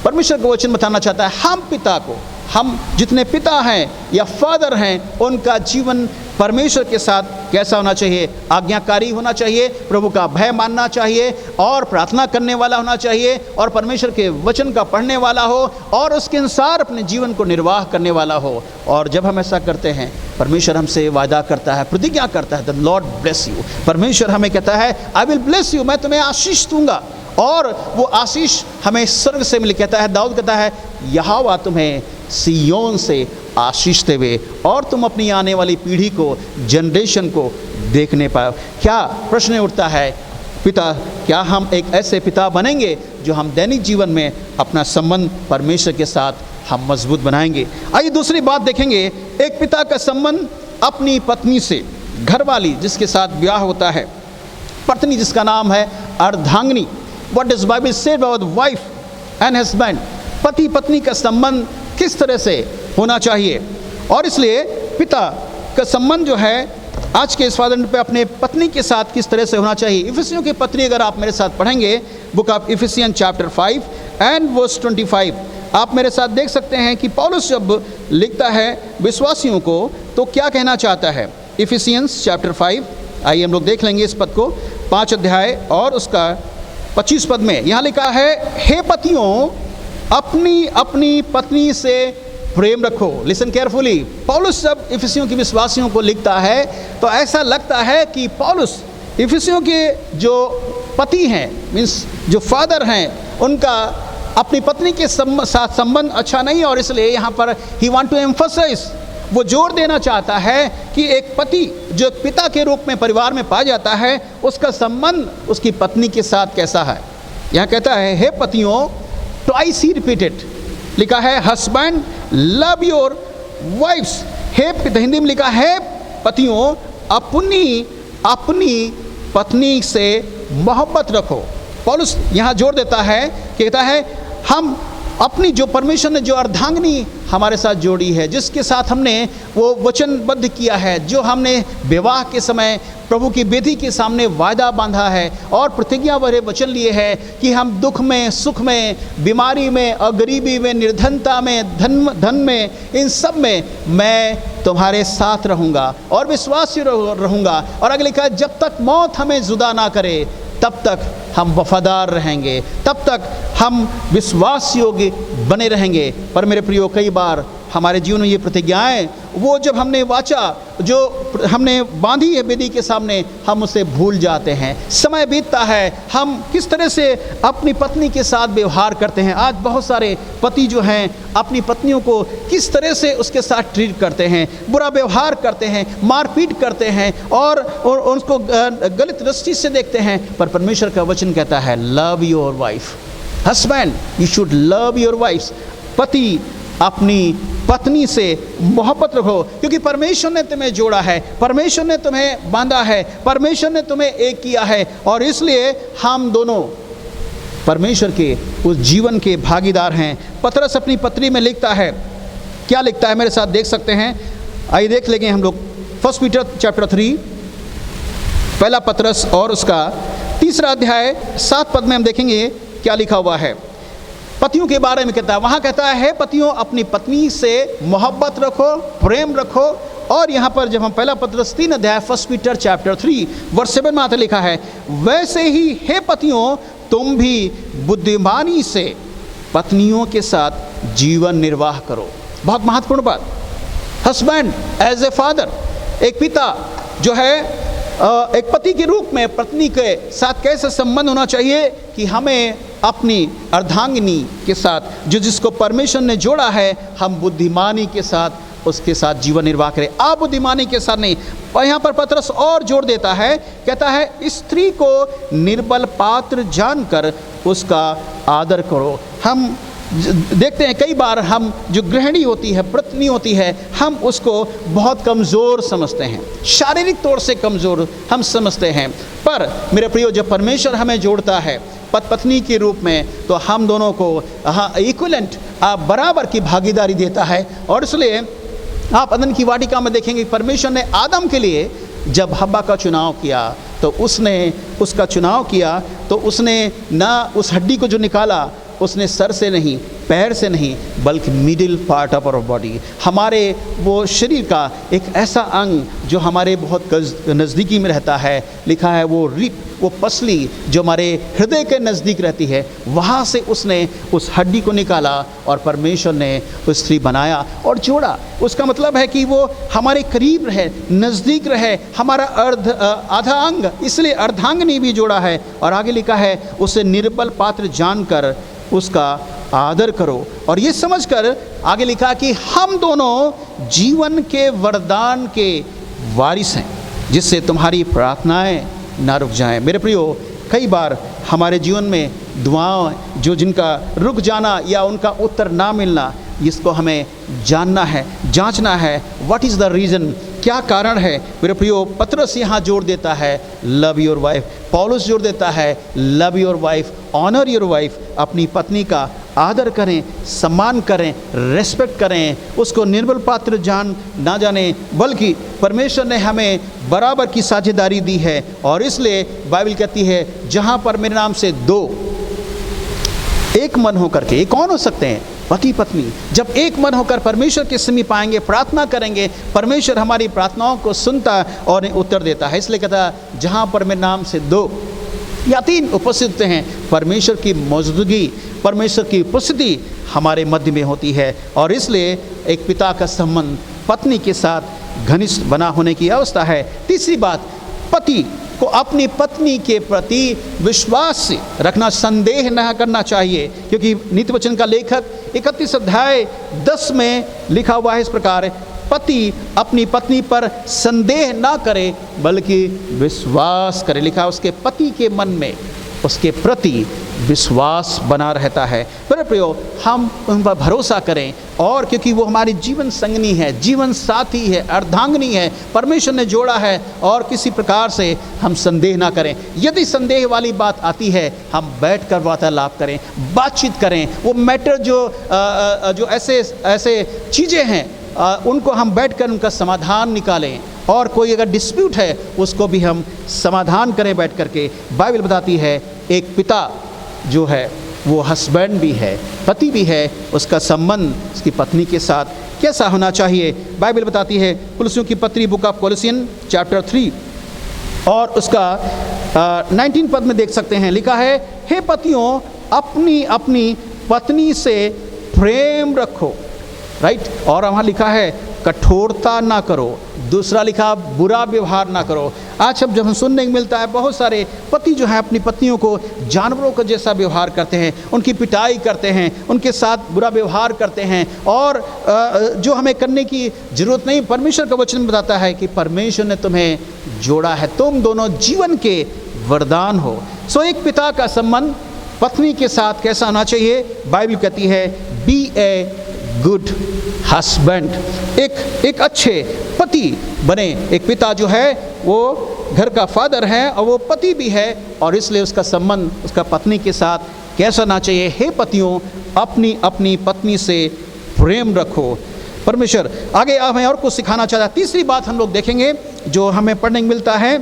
परमेश्वर का वचन बताना चाहता है हम पिता को, हम जितने पिता हैं या फादर हैं, उनका जीवन परमेश्वर के साथ कैसा होना चाहिए? आज्ञाकारी होना चाहिए, प्रभु का भय मानना चाहिए और प्रार्थना करने वाला होना चाहिए और परमेश्वर के वचन का पढ़ने वाला हो और उसके अनुसार अपने जीवन को निर्वाह करने वाला हो। और जब हम ऐसा करते हैं, परमेश्वर हमसे वादा करता है, प्रतिज्ञा करता है, द लॉर्ड ब्लेस यू। परमेश्वर हमें कहता है आई विल ब्लेस यू, मैं तुम्हें आशीष दूंगा। और वो आशीष हमें स्वर्ग से मिल, कहता है दाऊद कहता है यहोवा तुम्हें सिय्योन से आशीष देवे और तुम अपनी आने वाली पीढ़ी को, जनरेशन को देखने पाओ। क्या प्रश्न उठता है पिता, क्या हम एक ऐसे पिता बनेंगे जो हम दैनिक जीवन में अपना संबंध परमेश्वर के साथ हम मजबूत बनाएंगे? आइए दूसरी बात देखेंगे, एक पिता का संबंध अपनी पत्नी से, घरवाली जिसके साथ ब्याह होता है, पत्नी जिसका नाम है अर्धांगिनी। What does Bible say about wife and husband? पति पत्नी का संबंध किस तरह से होना चाहिए? और इसलिए पिता का संबंध जो है आज के इस फादर पे अपने पत्नी के साथ किस तरह से होना चाहिए? इफिसियों की पत्री अगर आप मेरे साथ पढ़ेंगे, book of Ephesian chapter 5 and verse 25, आप मेरे साथ देख सकते हैं कि पौलुस जब लिखता है विश्वासियों को तो क्या कहना चाहता है। इफिसियंस चैप्टर 5, आइए हम लोग देख लेंगे इस पद को, 5 अध्याय और उसका 25 पद में यहाँ लिखा है, हे पतियों अपनी अपनी पत्नी से प्रेम रखो। लिसन केयरफुली, पौलुस जब इफिसियों के विश्वासियों को लिखता है तो ऐसा लगता है कि पौलुस इफिसियों के जो पति हैं, मीन्स जो फादर हैं, उनका अपनी पत्नी के साथ संबंध अच्छा नहीं, और इसलिए यहाँ पर ही वांट टू एम्फसाइज, वो जोर देना चाहता है कि एक पति जो एक पिता के रूप में परिवार में पाया जाता है, उसका संबंध उसकी पत्नी के साथ कैसा है। यहाँ कहता है हे पतियों, ट्वाइस ही रिपीटेड लिखा है, हस्बैंड लव योर वाइफ्स। हे, हिंदी में लिखा है पतियों अपनी पत्नी से मोहब्बत रखो। पौलुस यहाँ जोर देता है, कहता है हम अपनी जो परमेश्वर ने जो अर्धांगिनी हमारे साथ जोड़ी है, जिसके साथ हमने वो वचनबद्ध किया है, जो हमने विवाह के समय प्रभु की वेदी के सामने वायदा बांधा है और प्रतिज्ञा भरे वचन लिए हैं कि हम दुख में, सुख में, बीमारी में और गरीबी में, निर्धनता में, धन में, इन सब में मैं तुम्हारे साथ रहूँगा और विश्वासी रहूँगा। और आगे लिखा है जब तक मौत हमें जुदा ना करे तब तक हम वफादार रहेंगे, तब तक हम विश्वास योग्य बने रहेंगे। पर मेरे प्रियो, कई बार हमारे जीवन में ये प्रतिज्ञाएं, वो जब हमने वाचा, जो हमने बांधी है वेदी के सामने, हम उसे भूल जाते हैं। समय बीतता है, हम किस तरह से अपनी पत्नी के साथ व्यवहार करते हैं। आज बहुत सारे पति जो हैं अपनी पत्नियों को किस तरह से उसके साथ ट्रीट करते हैं, बुरा व्यवहार करते हैं, मारपीट करते हैं और उसको गलत दृष्टि से देखते हैं। पर परमेश्वर का वचन कहता है love your wife, husband you should love your wife. पति अपनी पत्नी से मोहब्बत रखो, क्योंकि परमेश्वर ने तुम्हें जोड़ा है, परमेश्वर ने तुम्हें बांधा है, परमेश्वर ने तुम्हें एक किया है, और इसलिए हम दोनों परमेश्वर के उस जीवन के भागीदार हैं। पतरस अपनी पत्री में लिखता है, क्या लिखता है मेरे साथ देख सकते हैं, आइए देख लेंगे हम लोग। 1 पीटर चैप्टर 3, पहला पतरस और उसका 3 अध्याय 7 पद में हम देखेंगे क्या लिखा हुआ है। पतियों के बारे में कहता है, वहाँ कहता है हे पतियों अपनी पत्नी से मोहब्बत रखो, प्रेम रखो। और यहाँ पर जब हम पहला पतरस 3 अध्याय 1 पीटर चैप्टर 3 वर्स 7 में आता लिखा है, वैसे ही हे पतियों तुम भी बुद्धिमानी से पत्नियों के साथ जीवन निर्वाह करो। बहुत महत्वपूर्ण बात, हस्बैंड एज ए फादर, एक पिता जो है एक पति के रूप में पत्नी के साथ कैसे संबंध होना चाहिए कि हमें अपनी अर्धांगिनी के साथ जो जिसको परमेश्वर ने जोड़ा है, हम बुद्धिमानी के साथ उसके साथ जीवन निर्वाह करें, आप बुद्धिमानी के साथ नहीं। और यहाँ पर पतरस और जोड़ देता है, कहता है स्त्री को निर्बल पात्र जानकर उसका आदर करो। हम देखते हैं कई बार हम जो गृहिणी होती है, पत्नी होती है, हम उसको बहुत कमज़ोर समझते हैं, शारीरिक तौर से कमज़ोर हम समझते हैं। पर मेरे प्रियो, जब परमेश्वर हमें जोड़ता है पत्नी के रूप में, तो हम दोनों को इक्विवेलेंट बराबर की भागीदारी देता है। और इसलिए आप अदन की वाटिका में देखेंगे परमेश्वर ने आदम के लिए जब हव्वा का चुनाव किया, तो उसका चुनाव किया तो उसने ना उस हड्डी को जो निकाला, उसने सर से नहीं, पैर से नहीं, बल्कि middle part of our body, हमारे वो शरीर का एक ऐसा अंग जो हमारे बहुत नज़दीकी में रहता है, लिखा है वो रिप, वो पसली जो हमारे हृदय के नज़दीक रहती है, वहाँ से उसने उस हड्डी को निकाला और परमेश्वर ने उस स्त्री बनाया और जोड़ा। उसका मतलब है कि वो हमारे करीब रहे, नज़दीक रहे, हमारा आधा अंग, इसलिए अर्धांगिनी भी जोड़ा है। और आगे लिखा है उसे निर्बल पात्र जानकर उसका आदर करो। और ये समझकर आगे लिखा कि हम दोनों जीवन के वरदान के वारिस हैं, जिससे तुम्हारी प्रार्थनाएं ना रुक जाएं। मेरे प्रियो, कई बार हमारे जीवन में दुआएं जो जिनका रुक जाना या उनका उत्तर ना मिलना, इसको हमें जानना है, जांचना है। व्हाट इज़ द रीज़न, क्या कारण है। मेरे प्रियो, पतरस यहाँ जोड़ देता है लव योर वाइफ, पौलुस जोड़ देता है love your wife, honour your wife, अपनी पत्नी का आदर करें, सम्मान करें, रेस्पेक्ट करें, उसको निर्बल पात्र ना जाने, बल्कि परमेश्वर ने हमें बराबर की साझेदारी दी है। और इसलिए बाइबल कहती है जहाँ पर मेरे नाम से दो एक मन होकर के, ये कौन हो सकते हैं, पति पत्नी, जब एक मन होकर परमेश्वर के समीप आएंगे, प्रार्थना करेंगे, परमेश्वर हमारी प्रार्थनाओं को सुनता और उत्तर देता है। इसलिए कहता है जहाँ पर मेरे नाम से दो या तीन उपस्थित हैं, परमेश्वर की मौजूदगी, परमेश्वर की उपस्थिति हमारे मध्य में होती है। और इसलिए एक पिता का संबंध पत्नी के साथ घनिष्ठ बना होने की अवस्था है। तीसरी बात, पति को अपनी पत्नी के प्रति विश्वास रखना, संदेह न करना चाहिए, क्योंकि नीति वचन का लेखक 31 अध्याय 10 में लिखा हुआ है इस प्रकार, पति अपनी पत्नी पर संदेह ना करे बल्कि विश्वास करे। लिखा उसके पति के मन में उसके प्रति विश्वास बना रहता है। मेरे प्रियो, हम उन पर भरोसा करें, और क्योंकि वो हमारी जीवन संगनी है, जीवन साथी है, अर्धांगिनी है, परमेश्वर ने जोड़ा है, और किसी प्रकार से हम संदेह ना करें। यदि संदेह वाली बात आती है, हम बैठ कर वार्तालाप करें, बातचीत करें। वो मैटर जो ऐसे चीज़ें हैं, उनको हम बैठ कर उनका समाधान निकालें, और कोई अगर डिस्प्यूट है उसको भी हम समाधान करें बैठ करके। बाइबल बताती है एक पिता जो है वो हस्बैंड भी है, पति भी है, उसका संबंध उसकी पत्नी के साथ कैसा होना चाहिए। बाइबल बताती है कुलसियों की पत्री, बुक ऑफ कोलोसियन चैप्टर 3 और उसका 19 पद में देख सकते हैं, लिखा है हे पतियों अपनी अपनी पत्नी से प्रेम रखो, राइट। और वहाँ लिखा है कठोरता ना करो, दूसरा लिखा बुरा व्यवहार ना करो। आज जब हम सुनने को मिलता है बहुत सारे पति जो है अपनी पत्नियों को जानवरों का जैसा व्यवहार करते हैं, उनकी पिटाई करते हैं, उनके साथ बुरा व्यवहार करते हैं, और जो हमें करने की ज़रूरत नहीं। परमेश्वर का वचन बताता है कि परमेश्वर ने तुम्हें जोड़ा है, तुम दोनों जीवन के वरदान हो। सो एक पिता का संबंध पत्नी के साथ कैसा होना चाहिए। बाइबल कहती है बी ए गुड हस्बैंड, एक अच्छे पति बने। एक पिता जो है वो घर का फादर है और वो पति भी है, और इसलिए उसका संबंध उसका पत्नी के साथ कैसा होना चाहिए। हे पतियों अपनी अपनी पत्नी से प्रेम रखो। परमेश्वर आगे हमें और कुछ सिखाना चाहता है। तीसरी बात हम लोग देखेंगे जो हमें पढ़ने को मिलता है,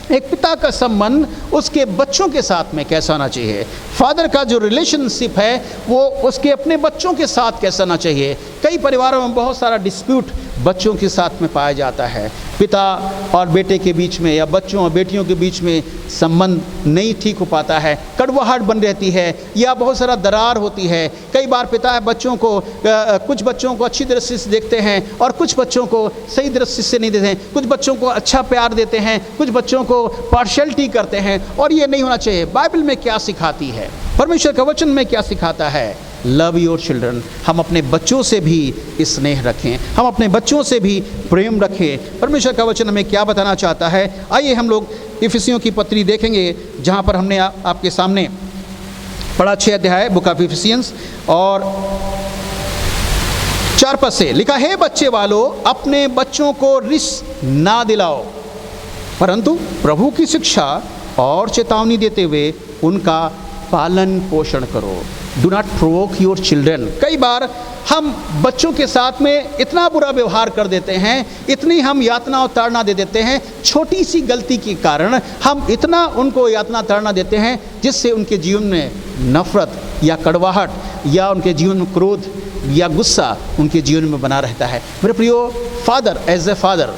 एक पिता का संबंध उसके बच्चों के साथ में कैसा होना चाहिए। फादर का जो रिलेशनशिप है वो उसके अपने बच्चों के साथ कैसा होना चाहिए। कई परिवारों में बहुत सारा डिस्प्यूट बच्चों के साथ में पाया जाता है। पिता और बेटे के बीच में या बच्चों और बेटियों के बीच में संबंध नहीं ठीक हो पाता है, कड़वाहट बन रहती है या बहुत सारा दरार होती है। कई बार पिता बच्चों को कुछ बच्चों को अच्छी दृष्टि से देखते हैं और कुछ बच्चों को सही दृष्टि से नहीं देखते हैं, कुछ बच्चों को अच्छा प्यार देते हैं, कुछ बच्चों को पार्शियलिटी करते हैं, और ये नहीं होना चाहिए। बाइबल में क्या सिखाती है, परमेश्वर का वचन में क्या सिखाता है? Love your children. हम अपने बच्चों से भी स्नेह रखें, हम अपने बच्चों से भी प्रेम रखें। परमेश्वर का वचन हमें क्या बताना चाहता है? आइए हम लोग इफिसियों की पत्री देखेंगे, जहाँ पर हमने आपके सामने पढ़ा 6 अध्याय बुक ऑफ इफिसियंस और 4 पद से लिखा है, बच्चे वालों अपने बच्चों को रिस ना दिलाओ, परंतु प्रभु की शिक्षा और चेतावनी देते हुए उनका पालन पोषण करो। Do not provoke your children. कई बार हम बच्चों के साथ में इतना बुरा व्यवहार कर देते हैं, इतनी हम यातना और ताड़ना दे देते हैं, छोटी सी गलती के कारण हम इतना उनको यातना ताड़ना देते हैं जिससे उनके जीवन में नफरत या कड़वाहट या उनके जीवन में क्रोध या गुस्सा उनके जीवन में बना रहता है। मेरे प्रियो, फादर एज ए फादर,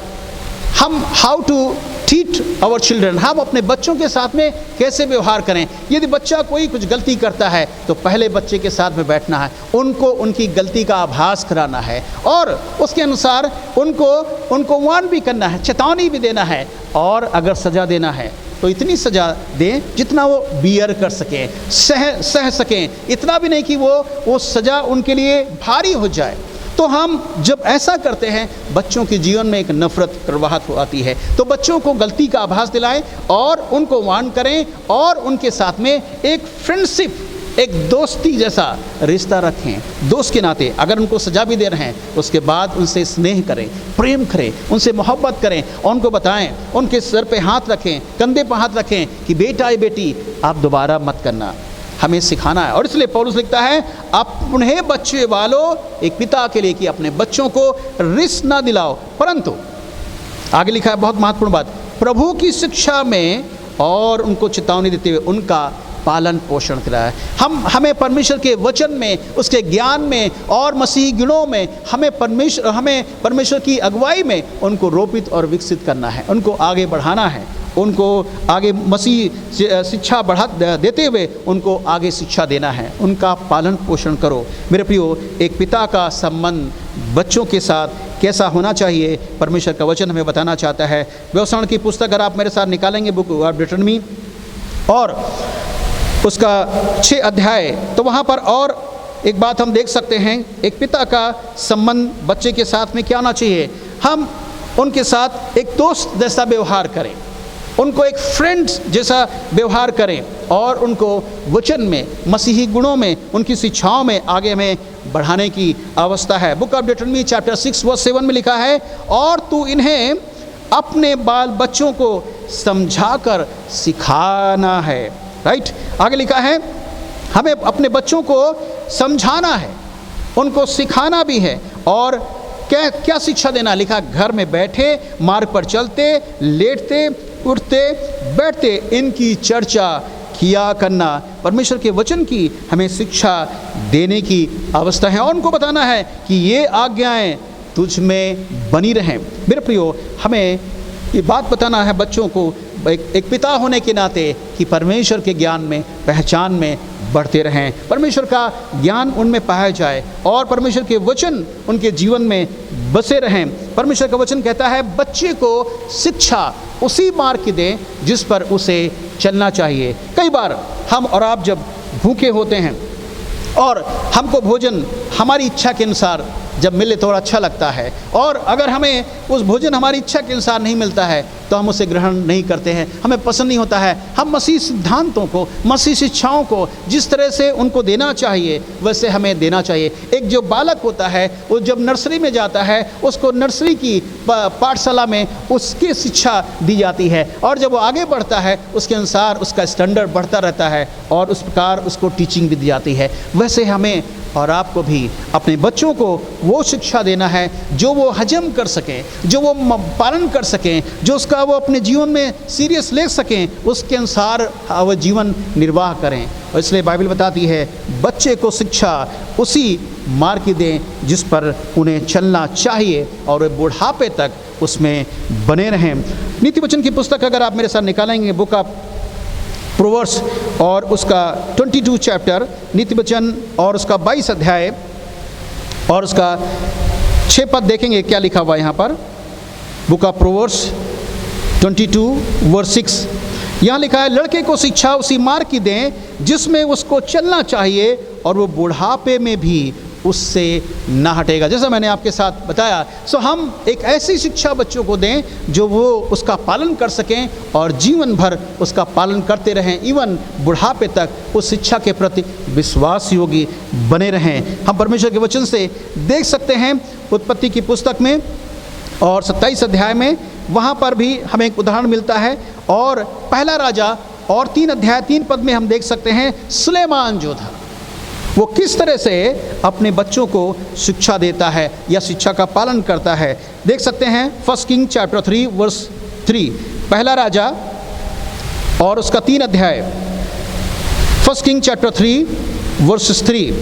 हम how to treat our children, हम अपने बच्चों के साथ में कैसे व्यवहार करें। यदि बच्चा कोई कुछ गलती करता है तो पहले बच्चे के साथ में बैठना है, उनको उनकी गलती का आभास कराना है और उसके अनुसार उनको वार्न भी करना है, चेतावनी भी देना है, और अगर सज़ा देना है तो इतनी सज़ा दें जितना वो बियर कर सकें, सह सकें। इतना भी नहीं कि वो सज़ा उनके लिए भारी हो जाए। तो हम जब ऐसा करते हैं, बच्चों के जीवन में एक नफरत कड़वाहट आती है। तो बच्चों को गलती का आभास दिलाएं और उनको वार्न करें और उनके साथ में एक फ्रेंडशिप, एक दोस्ती जैसा रिश्ता रखें। दोस्त के नाते अगर उनको सजा भी दे रहे हैं, उसके बाद उनसे स्नेह करें, प्रेम करें, उनसे मोहब्बत करें और उनको बताएं, उनके सर पे हाथ रखें, कंधे पर हाथ रखें कि बेटा या बेटी आप दोबारा मत करना। हमें सिखाना है। और इसलिए पौलुस लिखता है, अपने बच्चे वालों, एक पिता के लिए कि अपने बच्चों को रिस ना दिलाओ, परंतु आगे लिखा है बहुत महत्वपूर्ण बात, प्रभु की शिक्षा में और उनको चेतावनी देते हुए उनका पालन पोषण कराया। हमें परमेश्वर के वचन में, उसके ज्ञान में और मसीही गुणों में हमें परमेश्वर की अगुवाई में उनको रोपित और विकसित करना है, उनको आगे बढ़ाना है, उनको आगे मसीह शिक्षा बढ़ा देते हुए उनको आगे शिक्षा देना है। उनका पालन पोषण करो। मेरे प्रियो, एक पिता का संबंध बच्चों के साथ कैसा होना चाहिए, परमेश्वर का वचन हमें बताना चाहता है। व्यवसाय की पुस्तक अगर आप मेरे साथ निकालेंगे, बुक ऑफ डिटरमी और उसका 6 अध्याय, तो वहाँ पर और एक बात हम देख सकते हैं, एक पिता का संबंध बच्चे के साथ में क्या होना चाहिए। हम उनके साथ एक दोस्त जैसा व्यवहार करें, उनको एक फ्रेंड्स जैसा व्यवहार करें और उनको वचन में, मसीही गुणों में, उनकी शिक्षाओं में आगे हमें बढ़ाने की आवश्यकता है। बुक ऑफ डिटरमी चैप्टर 6 वर्स 7 में लिखा है, और तू इन्हें अपने बाल बच्चों को समझाकर सिखाना है। राइट, आगे लिखा है हमें अपने बच्चों को समझाना है, उनको सिखाना भी है। और क्या शिक्षा देना, लिखा घर में बैठे, मार्ग पर चलते, लेटते, उठते, बैठते इनकी चर्चा किया करना। परमेश्वर के वचन की हमें शिक्षा देने की अवस्था है और उनको बताना है कि ये आज्ञाएं तुझ में बनी रहें। मेरे प्रियो, हमें ये बात बताना है बच्चों को एक पिता होने के नाते कि परमेश्वर के ज्ञान में, पहचान में बढ़ते रहें, परमेश्वर का ज्ञान उनमें पाया जाए और परमेश्वर के वचन उनके जीवन में बसे रहें। परमेश्वर का वचन कहता है बच्चे को शिक्षा उसी मार्ग की दें जिस पर उसे चलना चाहिए। कई बार हम और आप जब भूखे होते हैं और हमको भोजन हमारी इच्छा के अनुसार जब मिले तो अच्छा लगता है, और अगर हमें उस भोजन हमारी इच्छा के अनुसार नहीं मिलता है तो हम उसे ग्रहण नहीं करते हैं, हमें पसंद नहीं होता है। हम मसीह सिद्धांतों को, मसीह शिक्षाओं को जिस तरह से उनको देना चाहिए वैसे हमें देना चाहिए। एक जो बालक होता है वो जब नर्सरी में जाता है, उसको नर्सरी की पाठशाला में उसकी शिक्षा दी जाती है और जब वो आगे बढ़ता है उसके अनुसार उसका स्टैंडर्ड बढ़ता रहता है और उस प्रकार उसको टीचिंग भी दी जाती है। वैसे हमें और आपको भी अपने बच्चों को वो शिक्षा देना है जो वो हजम कर सकें, जो वो पालन कर सकें, जो उसका वो अपने जीवन में सीरियस ले सकें, उसके अनुसार वो जीवन निर्वाह करें। और इसलिए बाइबल बताती है बच्चे को शिक्षा उसी मार्ग की दें जिस पर उन्हें चलना चाहिए और वे बुढ़ापे तक उसमें बने रहें। नीति वचन की पुस्तक अगर आप मेरे साथ निकालेंगे, बुक ऑफ प्रोवर्ब्स और उसका 22 चैप्टर, नीति वचन और उसका 22 अध्याय और उसका 6 पद देखेंगे क्या लिखा हुआ है यहाँ पर। बुक ऑफ प्रोवर्ब्स 22 वर्स 6 यहाँ लिखा है, लड़के को शिक्षा उसी मार्ग की दें जिसमें उसको चलना चाहिए और वो बुढ़ापे में भी उससे ना हटेगा। जैसा मैंने आपके साथ बताया, सो हम एक ऐसी शिक्षा बच्चों को दें जो वो उसका पालन कर सकें और जीवन भर उसका पालन करते रहें, इवन बुढ़ापे तक उस शिक्षा के प्रति विश्वास योगी बने रहें। हम परमेश्वर के वचन से देख सकते हैं उत्पत्ति की पुस्तक में और 27 अध्याय में, वहाँ पर भी हमें एक उदाहरण मिलता है। और पहला राजा और 3 अध्याय 3 पद में हम देख सकते हैं सुलेमान जो था वो किस तरह से अपने बच्चों को शिक्षा देता है या शिक्षा का पालन करता है। देख सकते हैं 1 किंग चैप्टर 3 वर्स 3, पहला राजा और उसका 3 अध्याय, 1 किंग चैप्टर 3 वर्स 3।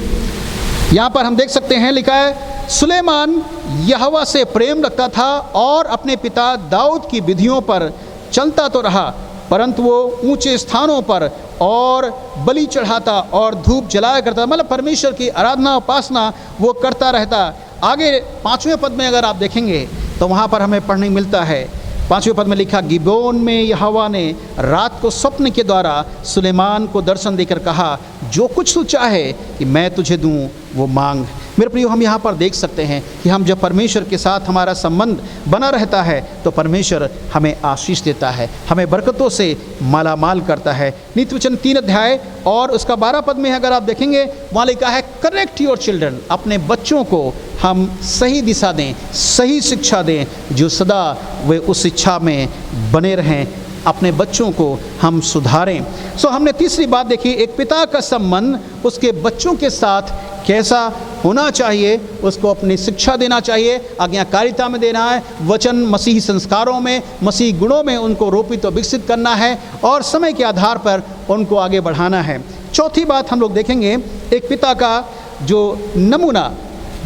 यहाँ पर हम देख सकते हैं लिखा है, सुलेमान यहोवा से प्रेम रखता था और अपने पिता दाऊद की विधियों पर चलता तो रहा, परंतु वो ऊंचे स्थानों पर और बलि चढ़ाता और धूप जलाया करता, मतलब परमेश्वर की आराधना उपासना वो करता रहता। आगे 5वें पद में अगर आप देखेंगे तो वहाँ पर हमें पढ़ने मिलता है, 5वें पद में लिखा, गिबोन में यहोवा ने रात को स्वप्न के द्वारा सुलेमान को दर्शन देकर कहा, जो कुछ तू चाहे कि मैं तुझे दूँ वो मांग। मेरे प्रियो, हम यहाँ पर देख सकते हैं कि हम जब परमेश्वर के साथ हमारा संबंध बना रहता है तो परमेश्वर हमें आशीष देता है, हमें बरकतों से मालामाल करता है। नीति वचन 3 अध्याय और उसका 12 पद में अगर आप देखेंगे, वहाँ लिखा है, करेक्ट योर चिल्ड्रन, अपने बच्चों को हम सही दिशा दें, सही शिक्षा दें, जो सदा वे उस शिक्षा में बने रहें, अपने बच्चों को हम सुधारें। सो हमने तीसरी बात देखी, एक पिता का संबंध उसके बच्चों के साथ कैसा होना चाहिए, उसको अपनी शिक्षा देना चाहिए, आज्ञाकारिता में देना है, वचन मसीही संस्कारों में, मसीही गुणों में उनको रोपित और विकसित करना है और समय के आधार पर उनको आगे बढ़ाना है। चौथी बात हम लोग देखेंगे, एक पिता का जो नमूना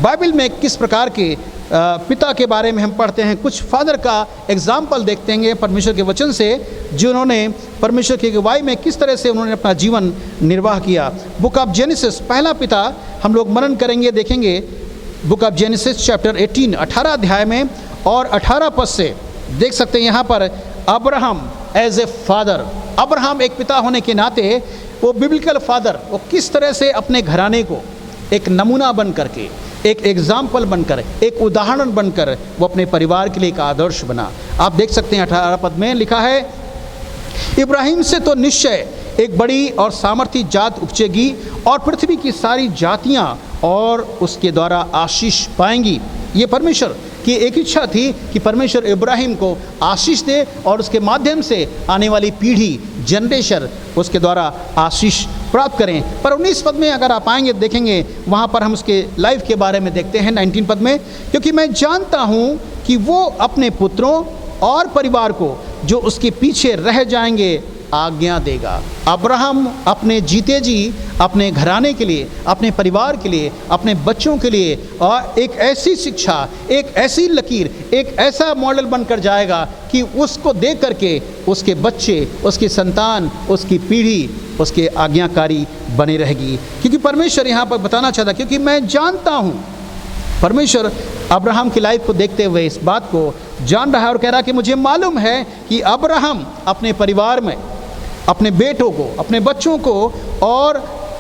बाइबल में किस प्रकार के पिता के बारे में हम पढ़ते हैं। कुछ फादर का एग्जाम्पल देखते हैं परमेश्वर के वचन से, जिन्होंने परमेश्वर की अगुवाई में किस तरह से उन्होंने अपना जीवन निर्वाह किया। बुक ऑफ जेनेसिस, पहला पिता हम लोग मनन करेंगे, देखेंगे बुक ऑफ जेनेसिस चैप्टर 18 18 अध्याय में और 18 पद से देख सकते हैं यहाँ पर Abraham as a father. Abraham एक पिता होने के नाते वो बिब्लिकल फादर, वो किस तरह से अपने घराने को एक नमूना बन करके, एक एग्जाम्पल बनकर, एक उदाहरण बनकर वो अपने परिवार के लिए एक आदर्श बना। आप देख सकते हैं 18 पद में लिखा है, इब्राहिम से तो निश्चय एक बड़ी और सामर्थी जात उपजेगी और पृथ्वी की सारी जातियां और उसके द्वारा आशीष पाएंगी। ये परमेश्वर की एक इच्छा थी कि परमेश्वर इब्राहिम को आशीष दे और उसके माध्यम से आने वाली पीढ़ी, जनरेशन उसके द्वारा आशीष प्राप्त करें। पर 19 पद में अगर आप आएंगे देखेंगे, वहाँ पर हम उसके लाइफ के बारे में देखते हैं 19 पद में, क्योंकि मैं जानता हूँ कि वो अपने पुत्रों और परिवार को जो उसके पीछे रह जाएंगे आज्ञा देगा। अब्राहम अपने जीते जी अपने घराने के लिए, अपने परिवार के लिए, अपने बच्चों के लिए और एक ऐसी शिक्षा, एक ऐसी लकीर, एक ऐसा मॉडल बनकर जाएगा कि उसको देख करके उसके बच्चे, उसकी संतान, उसकी पीढ़ी उसके आज्ञाकारी बने रहेगी। क्योंकि परमेश्वर यहाँ पर बताना चाहता, क्योंकि मैं जानता हूँ, परमेश्वर अब्राहम की लाइफ को देखते हुए इस बात को जान रहा है और कह रहा कि मुझे मालूम है कि अब्राहम अपने परिवार में अपने बेटों को, अपने बच्चों को और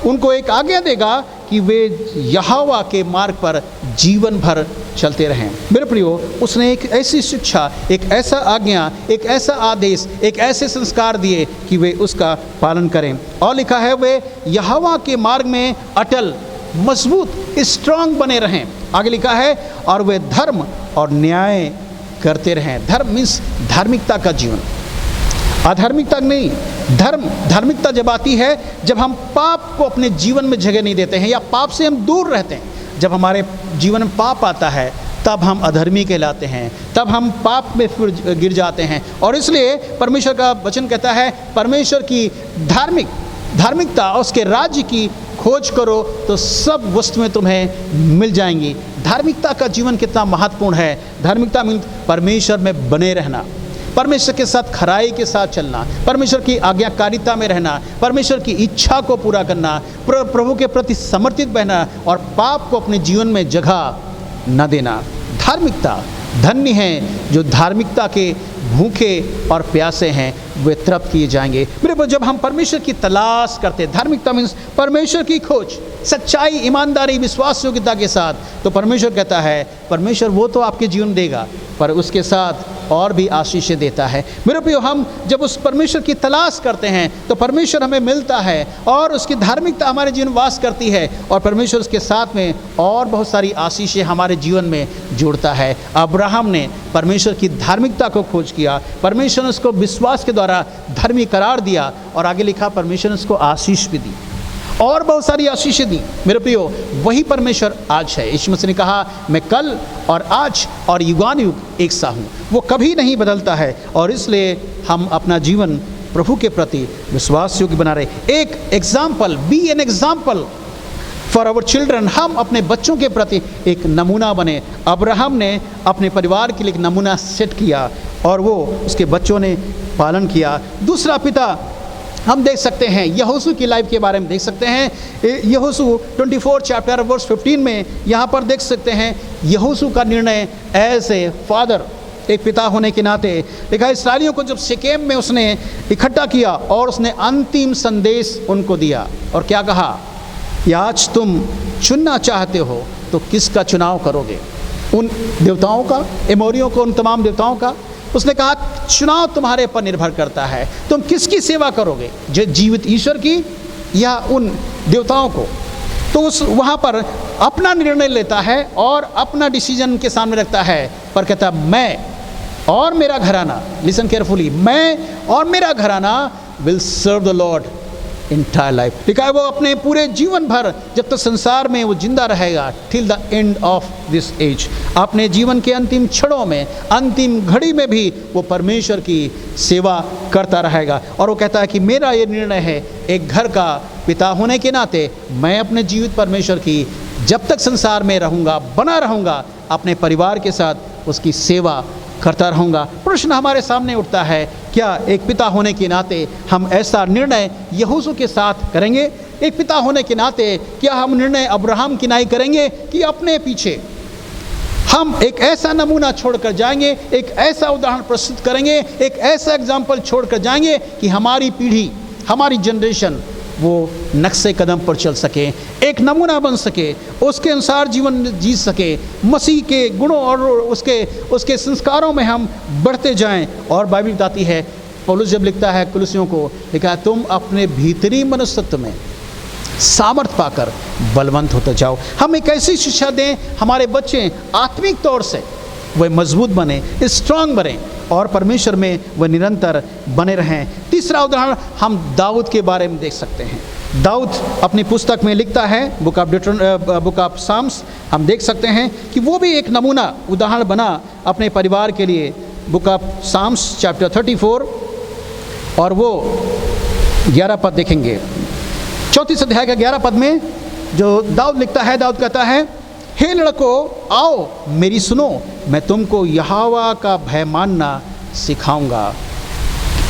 उनको एक आज्ञा देगा कि वे यहोवा के मार्ग पर जीवन भर चलते रहें। मेरे प्रियो, उसने एक ऐसी शिक्षा, एक ऐसा आज्ञा, एक ऐसा आदेश, एक ऐसे संस्कार दिए कि वे उसका पालन करें। और लिखा है वे यहोवा के मार्ग में अटल, मजबूत, स्ट्रांग बने रहें। आगे लिखा है और वे धर्म और न्याय करते रहें। धर्म मीन्स धार्मिकता का जीवन। अधार्मिकता नहीं, धार्मिकता जब आती है जब हम पाप को अपने जीवन में जगह नहीं देते हैं या पाप से हम दूर रहते हैं। जब हमारे जीवन में पाप आता है तब हम अधर्मी कहलाते हैं, तब हम पाप में फिर गिर जाते हैं। और इसलिए परमेश्वर का वचन कहता है परमेश्वर की धार्मिकता और उसके राज्य की खोज करो तो सब वस्तुएं तुम्हें मिल जाएंगी। धार्मिकता का जीवन कितना महत्वपूर्ण है। धार्मिकता मीन्स परमेश्वर में बने रहना, परमेश्वर के साथ खराई के साथ चलना, परमेश्वर की आज्ञाकारिता में रहना, परमेश्वर की इच्छा को पूरा करना, प्रभु के प्रति समर्पित बहना और पाप को अपने जीवन में जगह न देना। धार्मिकता धन्य हैं जो धार्मिकता के भूखे और प्यासे हैं, वे तृप्त किए जाएंगे। मेरे पर जब हम परमेश्वर की तलाश करते, धार्मिकता मीन्स परमेश्वर की खोज, सच्चाई, ईमानदारी, विश्वास योग्यता के साथ, तो परमेश्वर कहता है परमेश्वर वो तो आपके जीवन देगा पर उसके साथ और भी आशीषें देता है। मेरे प्रियो, हम जब उस परमेश्वर की तलाश करते हैं तो परमेश्वर हमें मिलता है और उसकी धार्मिकता हमारे जीवन वास करती है और परमेश्वर उसके साथ में और बहुत सारी आशीषें हमारे जीवन में जोड़ता है। अब्राहम ने परमेश्वर की धार्मिकता को खोज किया, परमेश्वर ने उसको विश्वास के द्वारा धर्मी करार दिया और आगे लिखा परमेश्वर ने उसको आशीष भी दी और बहुत सारी आशीषें दी। मेरे प्रियो, वही परमेश्वर आज है। यीशु मसीह ने कहा मैं कल और आज और युगानुयुग एक सा हूँ, वो कभी नहीं बदलता है। और इसलिए हम अपना जीवन प्रभु के प्रति विश्वास योग्य बना रहे। एक example, be an example for our children. हम अपने बच्चों के प्रति एक नमूना बने। अब्राहम ने अपने परिवार के लिए एक नमूना सेट किया और वो उसके बच्चों ने पालन किया। दूसरा पिता हम देख सकते हैं, यहोशू की लाइफ के बारे में देख सकते हैं। यहोशू 24 चैप्टर वर्स 15 में यहाँ पर देख सकते हैं यहोशू का निर्णय एज ए फादर, एक पिता होने के नाते लिखा। इस्राएलियों को जब सिकेम में उसने इकट्ठा किया और उसने अंतिम संदेश उनको दिया और क्या कहा कि आज तुम चुनना चाहते हो तो किसका चुनाव करोगे? उन देवताओं का, एमोरियों को, उन तमाम देवताओं का? उसने कहा चुनाव तुम्हारे पर निर्भर करता है, तुम किसकी सेवा करोगे, जो जीवित ईश्वर की या उन देवताओं को? तो उस वहाँ पर अपना निर्णय लेता है और अपना डिसीजन के सामने रखता है, पर कहता मैं और मेरा घराना, लिसन केयरफुली, मैं और मेरा घराना will serve the Lord entire life. लिखा है वो अपने पूरे जीवन भर जब तक संसार में वो जिंदा रहेगा, till the end of this age, अपने जीवन के अंतिम क्षणों में, अंतिम घड़ी में भी वो परमेश्वर की सेवा करता रहेगा। और वो कहता है कि मेरा ये निर्णय है, एक घर का पिता होने के नाते मैं अपने जीवित परमेश्वर की जब तक संसार में रहूँगा, बना रहूँगा, अपने परिवार के साथ उसकी सेवा करता रहूँगा। प्रश्न हमारे सामने उठता है, क्या एक पिता होने के नाते हम ऐसा निर्णय यहोशू के साथ करेंगे? एक पिता होने के नाते क्या हम निर्णय अब्राहम की नाई करेंगे कि अपने पीछे हम एक ऐसा नमूना छोड़कर जाएंगे, एक ऐसा उदाहरण प्रस्तुत करेंगे, एक ऐसा एग्जाम्पल छोड़कर जाएंगे कि हमारी पीढ़ी, हमारी जनरेशन वो नक्शे कदम पर चल सके, एक नमूना बन सके, उसके अनुसार जीवन जी सके, मसीह के गुणों और उसके संस्कारों में हम बढ़ते जाएं। और बाइबल बताती है, पौलुस जब लिखता है कुलुसियों को, लिखा है तुम अपने भीतरी मनुष्यत्व में सामर्थ पाकर बलवंत होते जाओ। हम एक ऐसी शिक्षा दें हमारे बच्चे आत्मिक तौर से वह मजबूत बने, स्ट्रांग बने और परमेश्वर में वह निरंतर बने रहें। तीसरा उदाहरण हम दाऊद के बारे में देख सकते हैं। दाऊद अपनी पुस्तक में लिखता है, बुक ऑफ साम्स, हम देख सकते हैं कि वो भी एक नमूना उदाहरण बना अपने परिवार के लिए। बुक ऑफ साम्स चैप्टर 34 और वो 11 पद देखेंगे। 34 अध्याय का 11 पद में जो दाऊद लिखता है, दाऊद कहता है, हे लड़कों आओ मेरी सुनो, मैं तुमको यहोवा का भय मानना सिखाऊंगा।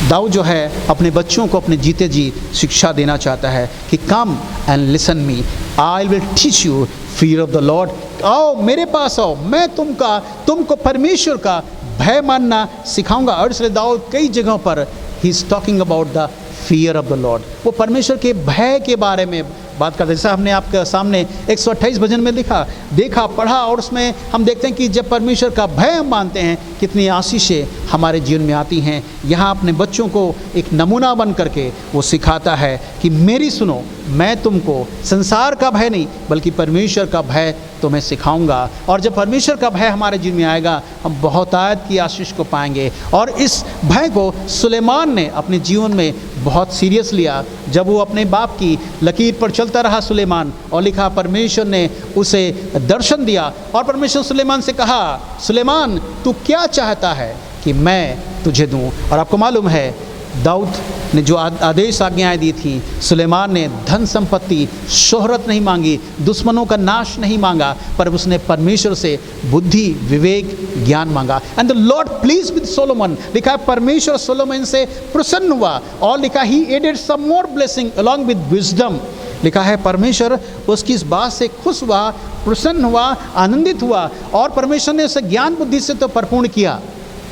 दाऊद जो है अपने बच्चों को अपने जीते जी शिक्षा देना चाहता है कि come and listen me, I will teach you fear of the Lord. आओ मेरे पास आओ, मैं तुमको परमेश्वर का भय मानना सिखाऊंगा। और इसलिए दाऊद कई जगहों पर he is talking about the fear of the Lord, वो परमेश्वर के भय के बारे में बात करते हैं। जैसा हमने आपके सामने 128 भजन में देखा पढ़ा, और उसमें हम देखते हैं कि जब परमेश्वर का भय हम मानते हैं, कितनी आशीषें हमारे जीवन में आती हैं। यहाँ अपने बच्चों को एक नमूना बन करके वो सिखाता है कि मेरी सुनो, मैं तुमको संसार का भय नहीं बल्कि परमेश्वर का भय तुम्हें सिखाऊंगा। और जब परमेश्वर का भय हमारे जीवन में आएगा, हम बहुतायत की आशीष को पाएंगे। और इस भय को सुलेमान ने अपने जीवन में बहुत सीरियस लिया। जब वो अपने बाप की लकीर पर चलता रहा सुलेमान, और लिखा परमेश्वर ने उसे दर्शन दिया और परमेश्वर सुलेमान से कहा, सुलेमान तू क्या चाहता है कि मैं तुझे दूं। और आपको मालूम है दाऊद ने जो आदेश आज्ञाएं दी थी, सुलेमान ने धन संपत्ति शोहरत नहीं मांगी, दुश्मनों का नाश नहीं मांगा, पर उसने परमेश्वर से बुद्धि विवेक ज्ञान मांगा। And the lord pleased with Solomon, लिखा है परमेश्वर सोलोमन से प्रसन्न हुआ। और लिखा he added some more blessing along with wisdom, लिखा है परमेश्वर उसकी इस बात से खुश हुआ, प्रसन्न हुआ, आनंदित हुआ, और परमेश्वर ने उसे ज्ञान बुद्धि से तो परिपूर्ण किया,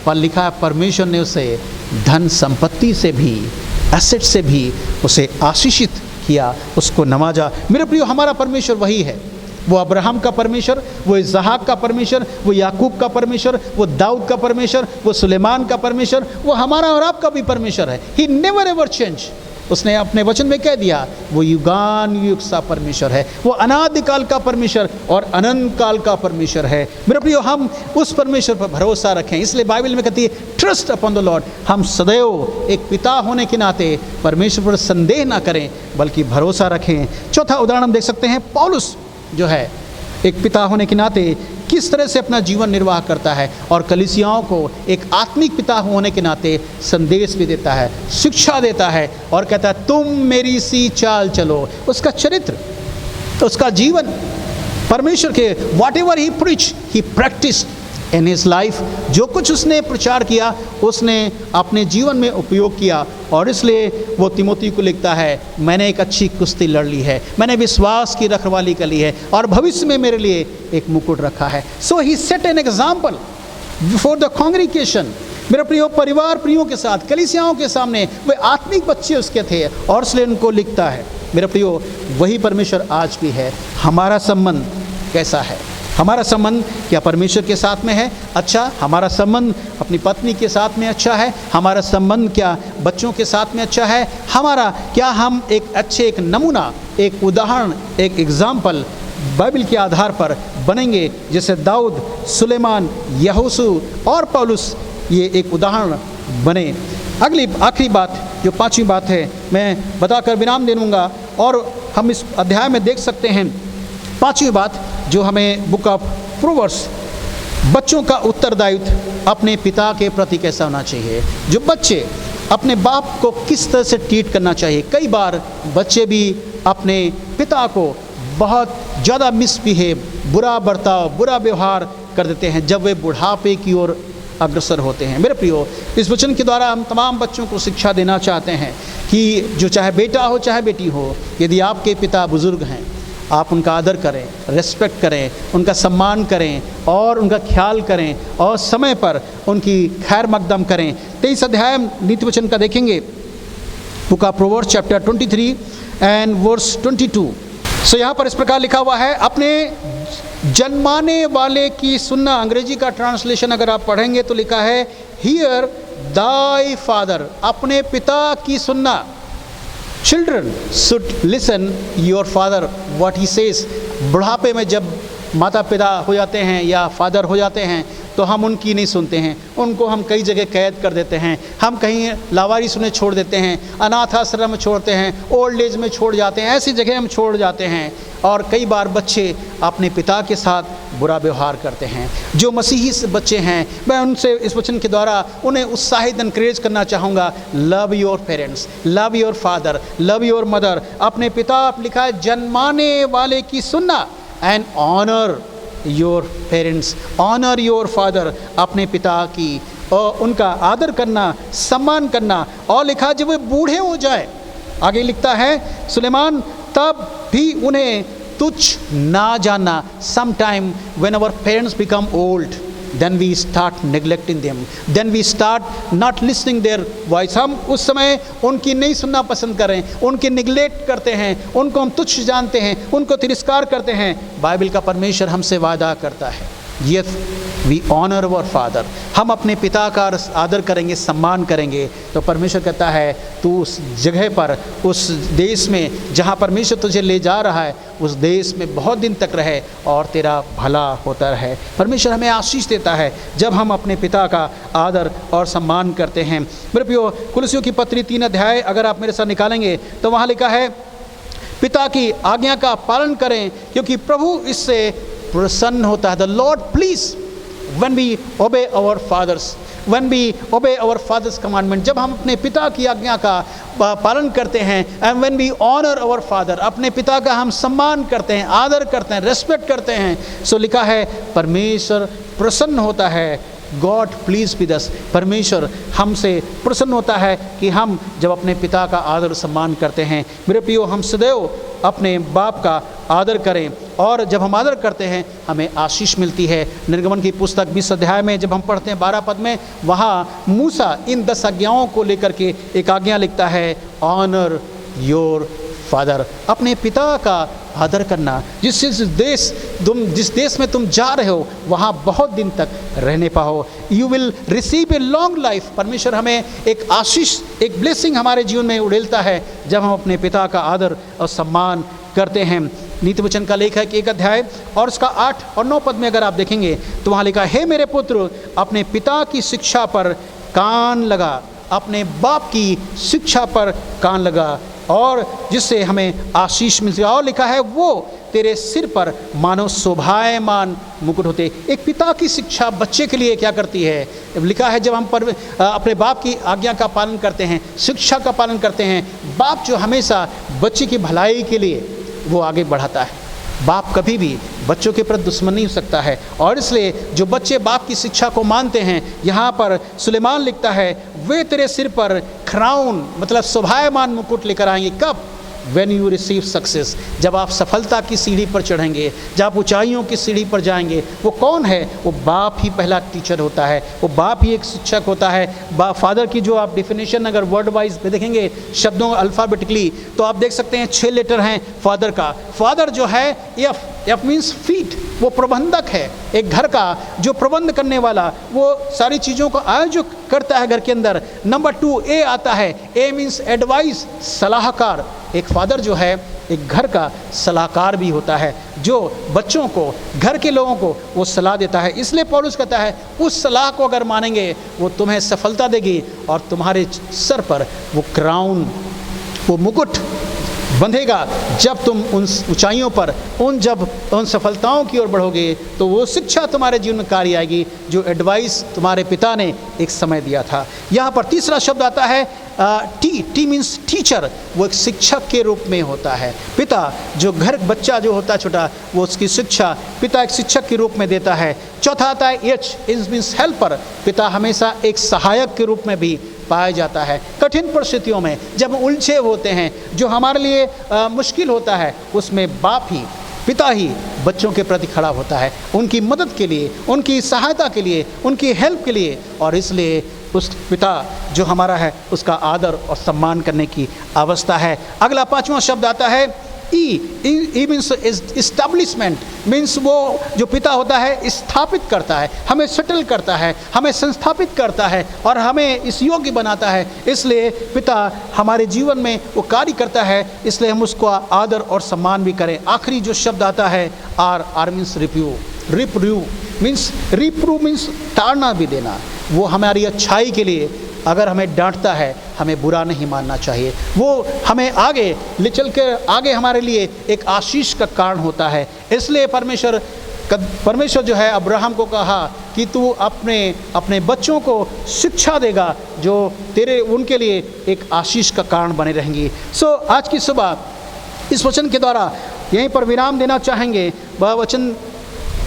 पर लिखा है परमेश्वर ने उसे धन संपत्ति से भी, एसेट से भी उसे आशीषित किया, उसको नवाजा। मेरे प्रियो, हमारा परमेश्वर वही है। वो अब्राहम का परमेश्वर, वो इसहाक का परमेश्वर, वो याकूब का परमेश्वर, वो दाऊद का परमेश्वर, वो सुलेमान का परमेश्वर, वो हमारा और आपका भी परमेश्वर है। He never ever change. उसने अपने वचन में कह दिया, वो युगान युग सा परमेश्वर है, वो अनादिकाल का परमेश्वर और अनंत काल का परमेश्वर है। मेरे प्रियो, हम उस परमेश्वर पर भरोसा रखें। इसलिए बाइबल में कहती है ट्रस्ट अपॉन द लॉर्ड। हम सदैव एक पिता होने के नाते परमेश्वर पर संदेह ना करें बल्कि भरोसा रखें। चौथा उदाहरण हम देख सकते हैं, पौलुस जो है एक पिता होने के नाते किस तरह से अपना जीवन निर्वाह करता है, और कलीसियाओं को एक आत्मिक पिता होने के नाते संदेश भी देता है, शिक्षा देता है, और कहता है तुम मेरी सी चाल चलो। उसका चरित्र, उसका जीवन, परमेश्वर के what ever he preach he practice in his life. जो कुछ उसने प्रचार किया उसने अपने जीवन में उपयोग किया, और इसलिए वो तिमोथी को लिखता है, मैंने एक अच्छी कुश्ती लड़ ली है, मैंने विश्वास की रखवाली कर ली है, और भविष्य में मेरे लिए एक मुकुट रखा है। So he set an example before the congregation. मेरे प्रियो, परिवार प्रियों के साथ, कलीसियाओं के सामने वे आत्मिक बच्चे उसके थे, और इसलिए उनको लिखता है। मेरे प्रियो, वही परमेश्वर आज भी है। हमारा संबंध कैसा है? हमारा संबंध क्या परमेश्वर के साथ में है? अच्छा। हमारा संबंध अपनी पत्नी के साथ में अच्छा है? हमारा संबंध क्या बच्चों के साथ में अच्छा है? हमारा क्या हम एक अच्छे, एक नमूना, एक उदाहरण, एक एग्जाम्पल बाइबल के आधार पर बनेंगे, जैसे दाऊद, सुलेमान, यहोशू और पौलुस ये एक उदाहरण बने। अगली आखिरी बात, जो पांचवी बात है, मैं बताकर विराम दे दूँगा, और हम इस अध्याय में देख सकते हैं पांचवी बात जो हमें बुक ऑफ प्रोवर्ब्स, बच्चों का उत्तरदायित्व अपने पिता के प्रति कैसा होना चाहिए। जो बच्चे अपने बाप को किस तरह से ट्रीट करना चाहिए। कई बार बच्चे भी अपने पिता को बहुत ज़्यादा मिसबिहेव, बुरा बर्ताव, बुरा व्यवहार कर देते हैं जब वे बुढ़ापे की ओर अग्रसर होते हैं। मेरे प्रियो, इस वचन के द्वारा हम तमाम बच्चों को शिक्षा देना चाहते हैं कि जो चाहे बेटा हो चाहे बेटी हो, यदि आपके पिता बुजुर्ग हैं, आप उनका आदर करें, रेस्पेक्ट करें, उनका सम्मान करें और उनका ख्याल करें, और समय पर उनकी खैर मकदम करें। 23 अध्याय नीति वचन का देखेंगे, book of Proverbs chapter 23 and verse 22। So यहाँ पर इस प्रकार लिखा हुआ है, अपने जन्माने वाले की सुनना। अंग्रेजी का ट्रांसलेशन अगर आप पढ़ेंगे तो लिखा है हियर दाई फादर, अपने पिता की सुनना। Children should listen your father what he says। बुढ़ापे में जब माता पिता हो जाते हैं या फादर हो जाते हैं तो हम उनकी नहीं सुनते हैं, उनको हम कई जगह कैद कर देते हैं, हम कहीं लावारिस उन्हें छोड़ देते हैं, अनाथ आश्रम में छोड़ते हैं, ओल्ड एज में छोड़ जाते हैं, ऐसी जगह हम छोड़ जाते हैं। और कई बार बच्चे अपने पिता के साथ बुरा व्यवहार करते हैं। जो मसीही बच्चे हैं, मैं उनसे इस वचन के द्वारा उन्हें उत्साहित एनकरेज करना चाहूँगा, love your parents, love your father, love your mother. अपने पिता, लिखा है जन्माने वाले की सुनना, and honour your parents, honour your father, अपने पिता की और उनका आदर करना, सम्मान करना। और लिखा जब वे बूढ़े हो जाए, आगे लिखता है सुलेमान, तब भी उन्हें तुच्छ ना जानना। Some time when our parents become old, then we start neglecting them, then we start not listening their voice. हम उस समय उनकी नहीं सुनना पसंद करें, उनकी निगलेक्ट करते हैं, उनको हम तुच्छ जानते हैं, उनको तिरस्कार करते हैं। बाइबल का परमेश्वर हमसे वादा करता है, yes we honour our father, हम अपने पिता का आदर करेंगे, सम्मान करेंगे। तो परमेश्वर कहता है तू उस जगह पर, उस देश में जहाँ परमेश्वर तुझे ले जा रहा है, उस देश में बहुत दिन तक रहे और तेरा भला होता रहे। परमेश्वर हमें आशीष देता है जब हम अपने पिता का आदर और सम्मान करते हैं। मेरे प्रियो, कुलसियों की पत्री 3 अध्याय अगर आप मेरे साथ निकालेंगे तो वहाँ लिखा है पिता की आज्ञा का पालन करें क्योंकि प्रभु इससे प्रसन्न होता है। The lord please when we obey our fathers, when we obey our father's commandment, जब हम अपने पिता की आज्ञा का पालन करते हैं, and when we honor our father, अपने पिता का हम सम्मान करते हैं, आदर करते हैं, रेस्पेक्ट करते हैं, सो लिखा है परमेश्वर प्रसन्न होता है। गॉड प्लीज विद अस, परमेश्वर हमसे प्रसन्न होता है कि हम जब अपने पिता का आदर सम्मान करते हैं। मेरे प्रियो, हम सदैव अपने बाप का आदर करें और जब हम आदर करते हैं हमें आशीष मिलती है। निर्गमन की पुस्तक 20 अध्याय में जब हम पढ़ते हैं 12 पद में, वहाँ मूसा इन 10 आज्ञाओं को लेकर के एक आज्ञा लिखता है, ऑनर योर फादर, अपने पिता का आदर करना। जिस देश में तुम जा रहे हो वहाँ बहुत दिन तक रहने पाओ, you will receive a long life. परमेश्वर हमें एक आशीष, एक ब्लेसिंग हमारे जीवन में उड़ेलता है जब हम अपने पिता का आदर और सम्मान करते हैं। नीति वचन का लेख है कि 1 अध्याय और उसका 8 और 9 पद में अगर आप देखेंगे तो वहाँ लिखा, हे मेरे पुत्र अपने पिता की शिक्षा पर कान लगा, अपने बाप की शिक्षा पर कान लगा और जिससे हमें आशीष मिलती है। और लिखा है वो तेरे सिर पर मानो शोभायमान मुकुट होते। एक पिता की शिक्षा बच्चे के लिए क्या करती है? लिखा है जब हम अपने बाप की आज्ञा का पालन करते हैं, शिक्षा का पालन करते हैं, बाप जो हमेशा बच्चे की भलाई के लिए वो आगे बढ़ाता है। बाप कभी भी बच्चों के प्रति दुश्मन नहीं हो सकता है और इसलिए जो बच्चे बाप की शिक्षा को मानते हैं, यहाँ पर सुलेमान लिखता है वे तेरे सिर पर क्राउन मतलब शोभायमान मुकुट लेकर आएंगे। कब? When you receive success, जब आप सफलता की सीढ़ी पर चढ़ेंगे, जब आप ऊंचाइयों की सीढ़ी पर जाएंगे। वो कौन है? वो बाप ही पहला टीचर होता है, वो बाप ही एक शिक्षक होता है। फादर की जो आप डिफिनेशन अगर वर्ड वाइज पे देखेंगे शब्दों अल्फ़ाबेटिकली तो आप देख सकते हैं 6 लेटर हैं फादर का। फादर जो है एफ मीन्स फीट, वो प्रबंधक है, एक घर का जो प्रबंध करने वाला, वो सारी चीज़ों को आयोजन करता है घर के अंदर। नंबर 2 ए आता है, ए मीन्स एडवाइस, सलाहकार। एक फादर जो है एक घर का सलाहकार भी होता है जो बच्चों को, घर के लोगों को वो सलाह देता है। इसलिए पौलुस कहता है उस सलाह को अगर मानेंगे वो तुम्हें सफलता देगी और तुम्हारे सर पर वो क्राउन, वो मुकुट बंधेगा। जब तुम उन ऊंचाइयों पर जब उन सफलताओं की ओर बढ़ोगे तो वो शिक्षा तुम्हारे जीवन में कार्य आएगी जो एडवाइस तुम्हारे पिता ने एक समय दिया था। यहाँ पर तीसरा शब्द आता है टी मीन्स टीचर, वो एक शिक्षक के रूप में होता है। पिता जो घर बच्चा जो होता है छोटा, वो उसकी शिक्षा पिता एक शिक्षक के रूप में देता है। चौथा आता है एच मीन्स हेल्पर, पिता हमेशा एक सहायक के रूप में भी पाया जाता है। कठिन परिस्थितियों में जब उलझे होते हैं, जो हमारे लिए मुश्किल होता है, उसमें बाप ही, पिता ही बच्चों के प्रति खड़ा होता है, उनकी मदद के लिए, उनकी सहायता के लिए, उनकी हेल्प के लिए। और इसलिए उस पिता जो हमारा है उसका आदर और सम्मान करने की अवस्था है। अगला 5वां शब्द आता है ई मीन्स इस्टेब्लिशमेंट, मीन्स वो जो पिता होता है स्थापित करता है, हमें सेटल करता है, हमें संस्थापित करता है और हमें इस योग्य बनाता है। इसलिए पिता हमारे जीवन में वो कार्य करता है, इसलिए हम उसको आदर और सम्मान भी करें। आखिरी जो शब्द आता है आर मीन्स रिप्रू मीन्स ताड़ना भी देना। वो हमारी अच्छाई के लिए अगर हमें डांटता है, हमें बुरा नहीं मानना चाहिए। वो हमें आगे ले चल के आगे हमारे लिए एक आशीष का कारण होता है। इसलिए परमेश्वर जो है अब्राहम को कहा कि तू अपने बच्चों को शिक्षा देगा जो उनके लिए एक आशीष का कारण बने रहेंगी। आज की सुबह इस वचन के द्वारा यहीं पर विराम देना चाहेंगे। वह वचन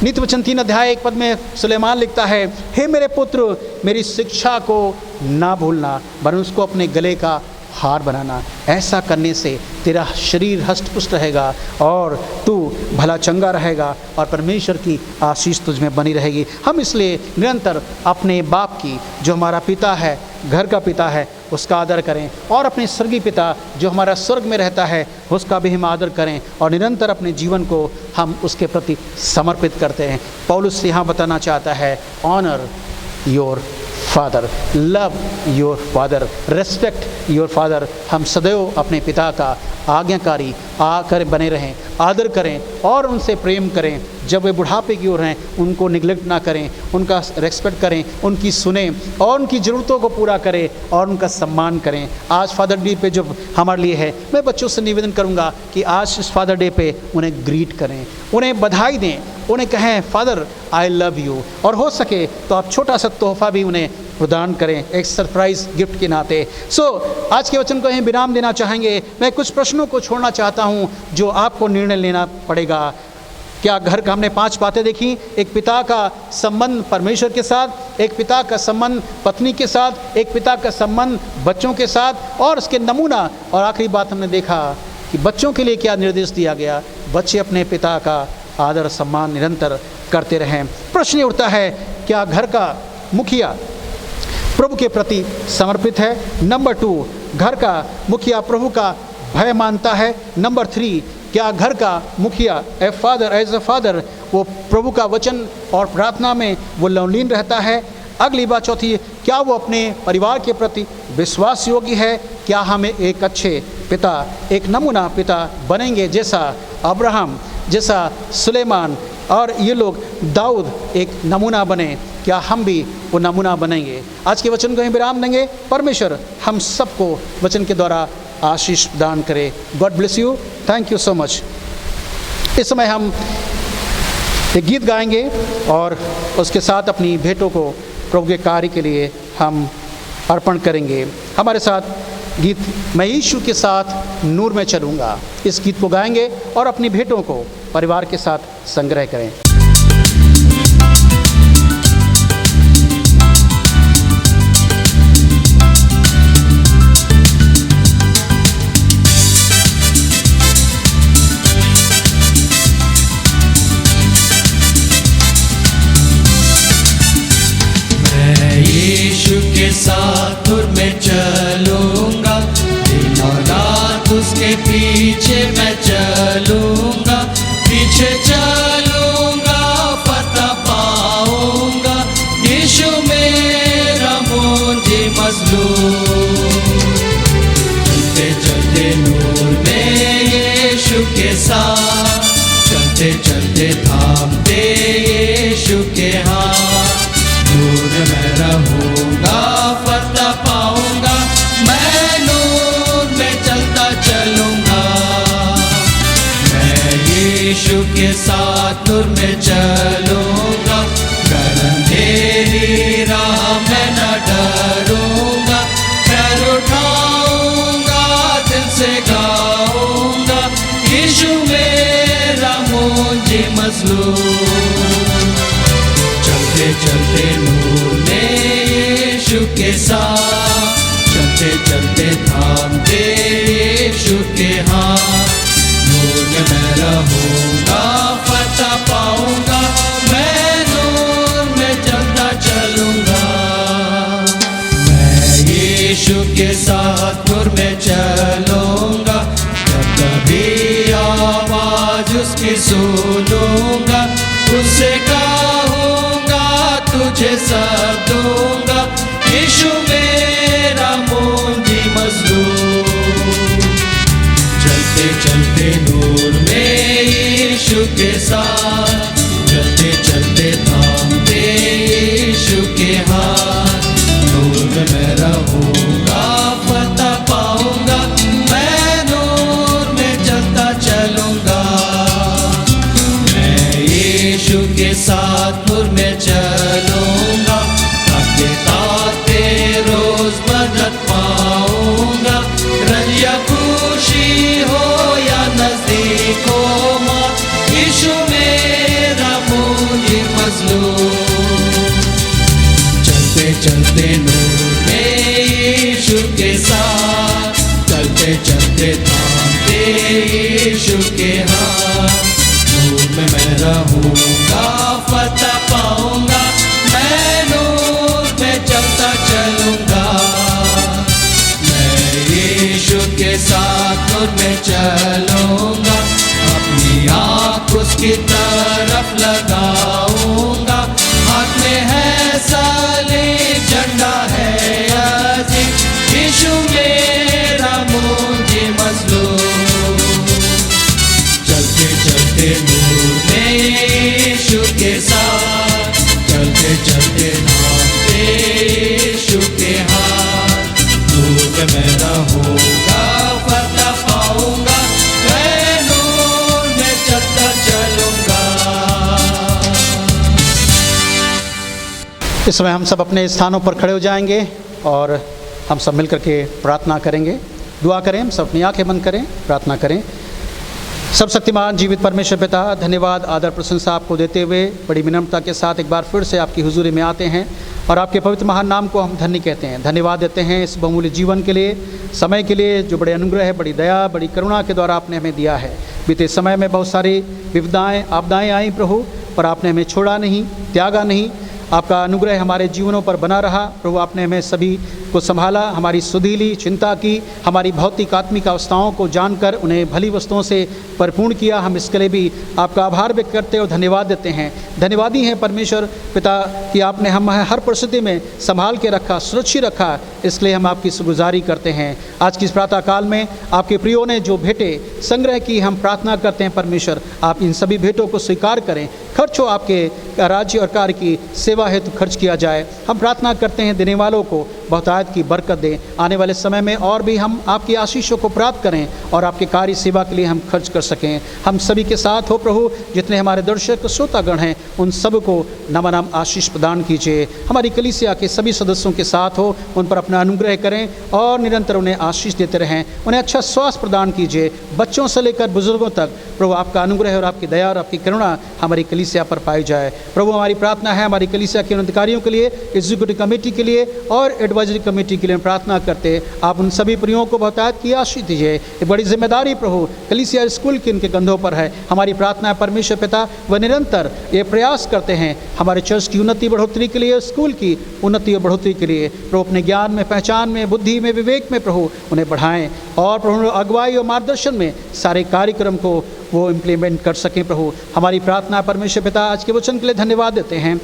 नीति वचन 3 अध्याय 1 पद में सुलेमान लिखता है, हे मेरे पुत्र मेरी शिक्षा को ना भूलना वरन उसको अपने गले का हार बनाना। ऐसा करने से तेरा शरीर हष्ट-पुष्ट रहेगा और तू भला चंगा रहेगा और परमेश्वर की आशीष तुझ में बनी रहेगी। हम इसलिए निरंतर अपने बाप की, जो हमारा पिता है, घर का पिता है, उसका आदर करें और अपने स्वर्गीय पिता जो हमारा स्वर्ग में रहता है उसका भी हम आदर करें और निरंतर अपने जीवन को हम उसके प्रति समर्पित करते हैं। पौलुस यहाँ बताना चाहता है, honour your father, love your father, respect your father. हम सदैव अपने पिता का आज्ञाकारी आकर बने रहें, आदर करें और उनसे प्रेम करें। जब वे बुढ़ापे की ओर हैं उनको निगलेक्ट ना करें, उनका रेस्पेक्ट करें, उनकी सुने और उनकी ज़रूरतों को पूरा करें और उनका सम्मान करें। आज फादर डे पे जो हमारे लिए है, मैं बच्चों से निवेदन करूंगा कि आज इस फादर डे पे उन्हें ग्रीट करें, उन्हें बधाई दें, उन्हें कहें फादर आई लव यू, और हो सके तो आप छोटा सा तोहफा भी उन्हें प्रदान करें एक सरप्राइज गिफ्ट के नाते। आज के वचन को यहीं विराम देना चाहेंगे। मैं कुछ प्रश्नों को छोड़ना चाहता हूं जो आपको निर्णय लेना पड़ेगा। क्या घर का हमने 5 बातें देखी, एक पिता का संबंध परमेश्वर के साथ, एक पिता का संबंध पत्नी के साथ, एक पिता का संबंध बच्चों के साथ और उसके नमूना, और आखिरी बात हमने देखा कि बच्चों के लिए क्या निर्देश दिया गया, बच्चे अपने पिता का आदर सम्मान निरंतर करते रहें। प्रश्न ये उठता है, क्या घर का मुखिया प्रभु के प्रति समर्पित है? नंबर 2, घर का मुखिया प्रभु का भय मानता है? नंबर 3, क्या घर का मुखिया एज अ फादर वो प्रभु का वचन और प्रार्थना में वो लवलीन रहता है? अगली बात चौथी, क्या वो अपने परिवार के प्रति विश्वास योग्य है? क्या हमें एक अच्छे पिता, एक नमूना पिता बनेंगे, जैसा अब्राहम, जैसा सुलेमान और ये लोग, दाऊद एक नमूना बने? क्या हम भी वो नमूना बनेंगे? आज के वचन को ही विराम देंगे। परमेश्वर हम सबको वचन के द्वारा आशीष दान करे। God bless you, thank you so much. इस समय हम एक गीत गाएंगे और उसके साथ अपनी भेंटों को प्रभु के कार्य के लिए हम अर्पण करेंगे। हमारे साथ गीत मैं यीशु के साथ नूर में चलूँगा, इस गीत को गाएंगे और अपनी भेंटों को परिवार के साथ संग्रह करें। यीशु के साथ नूर में चलूँगा, दिन और रात उसके पीछे मैं चलूँगा, पीछे चलूँगा पता पाऊँगा, यीशु मेरा मुझे मज़लूम। चलते चलते नूर में यीशु के साथ, चलते चलते थामते यीशु के हाथ, नूर में रहूँगा पता पाऊँगा, मैं नूर में चलता चलूँगा। मैं यीशु के साथ नूर में चलूँगा, कर अंधेरी राह मैं न डरूँगा, पैर उठाऊँगा दिल से गाऊँगा, यीशु मेरा मुझे मज़लूम। चलते चलते नूर में यीशु के साथ, चलते चलते थामते यीशु के हाथ, नूर में मैं रहूँगा पता पाऊँगा, मैं नूर में चलता चलूँगा। मैं यीशु के साथ नूर में चलूँगा, जब कभी आवाज़ उसकी सुनूँगा, उससे कहूँगा तुझे सब दूँगा, यीशु मेरा मुझे मज़लूम। चलते चलते नूर में यीशु के साथ, चलते चलते थामते यीशु के हाथ, नूर में मैं रहूँगा पता पाऊँगा, मैं नूर में चलता चलूँगा। यीशु के साथ नूर में चलूँगा, ताकते ताकते रोज़ मदद पाऊँगा, रंज या खुशी हो या नज़दीक हो मौत, यीशु मेरा मुझे मज़लूम। चलते चलते नूर में यीशु के साथ, चलते चलते थामते यीशु के हाथ। नूर में मैं रहूँगा, फतह पाऊँगा, मैं नूर में चलता चलूँगा। मैं यीशु के साथ नूर में चलूँगा, अपनी आँख उसकी तरफ लगाऊँगा। हाथ में है सलीब, झंडा है अजीब, यीशु मेरा मुझे मज़लूम। चलते चलते नूर में यीशु के साथ, चलते चलते थामते यीशु के हाथ। नूर में मैं रहूँगा, फतह पाऊँगा, मैं नूर में चलता चलूँगा। इस समय हम सब अपने स्थानों पर खड़े हो जाएंगे और हम सब मिलकर के प्रार्थना करेंगे, दुआ करें। हम सब अपनी आंखें बंद करें, प्रार्थना करें। सब शक्तिमान जीवित परमेश्वर पिता, धन्यवाद आदर प्रशंसा आपको देते हुए बड़ी विनम्रता के साथ एक बार फिर से आपकी हुजूरी में आते हैं और आपके पवित्र महान नाम को हम धन्य कहते हैं। धन्यवाद देते हैं इस बहुमूल्य जीवन के लिए, समय के लिए, जो बड़े अनुग्रह है, बड़ी दया, बड़ी करुणा के द्वारा आपने हमें दिया है। बीते समय में बहुत सारी विपदाएँ, आपदाएँ आई प्रभु, पर आपने हमें छोड़ा नहीं, त्यागा नहीं। आपका अनुग्रह हमारे जीवनों पर बना रहा प्रभु। आपने हमें सभी को संभाला, हमारी सुधीली चिंता की, हमारी भौतिक आत्मिक अवस्थाओं को जानकर उन्हें भली वस्तुओं से परिपूर्ण किया। हम इसके लिए भी आपका आभार व्यक्त करते और धन्यवाद देते हैं। धन्यवादी हैं परमेश्वर पिता कि आपने हम हर परिस्थिति में संभाल के रखा, सुरक्षित रखा। इसलिए हम आपकी शुक्रगुजारी करते हैं। आज की इस प्रातः काल में आपके प्रियों ने जो भेंटें संग्रह की, हम प्रार्थना करते हैं परमेश्वर आप इन सभी भेंटों को स्वीकार करें। खर्च हो आपके राज्य और कार्य की सेवा हेतु खर्च किया जाए। हम प्रार्थना करते हैं देने वालों को बहुतायत की बरकत दें। आने वाले समय में और भी हम आपकी आशीषों को प्राप्त करें और आपके कार्य सेवा के लिए हम खर्च कर सकें। हम सभी के साथ हो प्रभु, जितने हमारे दर्शक श्रोतागण हैं उन सब को नमानाम आशीष प्रदान कीजिए। हमारी कलीसिया के सभी सदस्यों के साथ हो, उन पर अपना अनुग्रह करें और निरंतर उन्हें आशीष देते रहें। उन्हें अच्छा स्वास्थ्य प्रदान कीजिए, बच्चों से लेकर बुजुर्गों तक प्रभु आपका अनुग्रह और आपकी दया और आपकी करुणा हमारी कलीसिया पर पाई जाए। प्रभु हमारी प्रार्थना है हमारी कलीसिया के अधिकारियों के लिए, एग्जीक्यूटिव कमेटी के लिए और एडवाइजरी कमेटी के लिए प्रार्थना करते। आप उन सभी प्रियों को बहुतायत की आशीष दीजिए। ये बड़ी जिम्मेदारी प्रभु कलीसिया स्कूल के इनके कंधों पर है। हमारी प्रार्थना है परमेश्वर पिता, वह निरंतर ये प्रयास करते हैं हमारे चर्च की उन्नति बढ़ोतरी के लिए, स्कूल की उन्नति और बढ़ोतरी के लिए। प्रभु अपने ज्ञान में, पहचान में, बुद्धि में, विवेक में प्रभु उन्हें बढ़ाएं और प्रभु अगुवाई और मार्गदर्शन में सारे कार्यक्रम को वो इम्प्लीमेंट कर सकें। प्रभु हमारी प्रार्थना परमेश्वर पिता आज के वचन के लिए धन्यवाद देते हैं।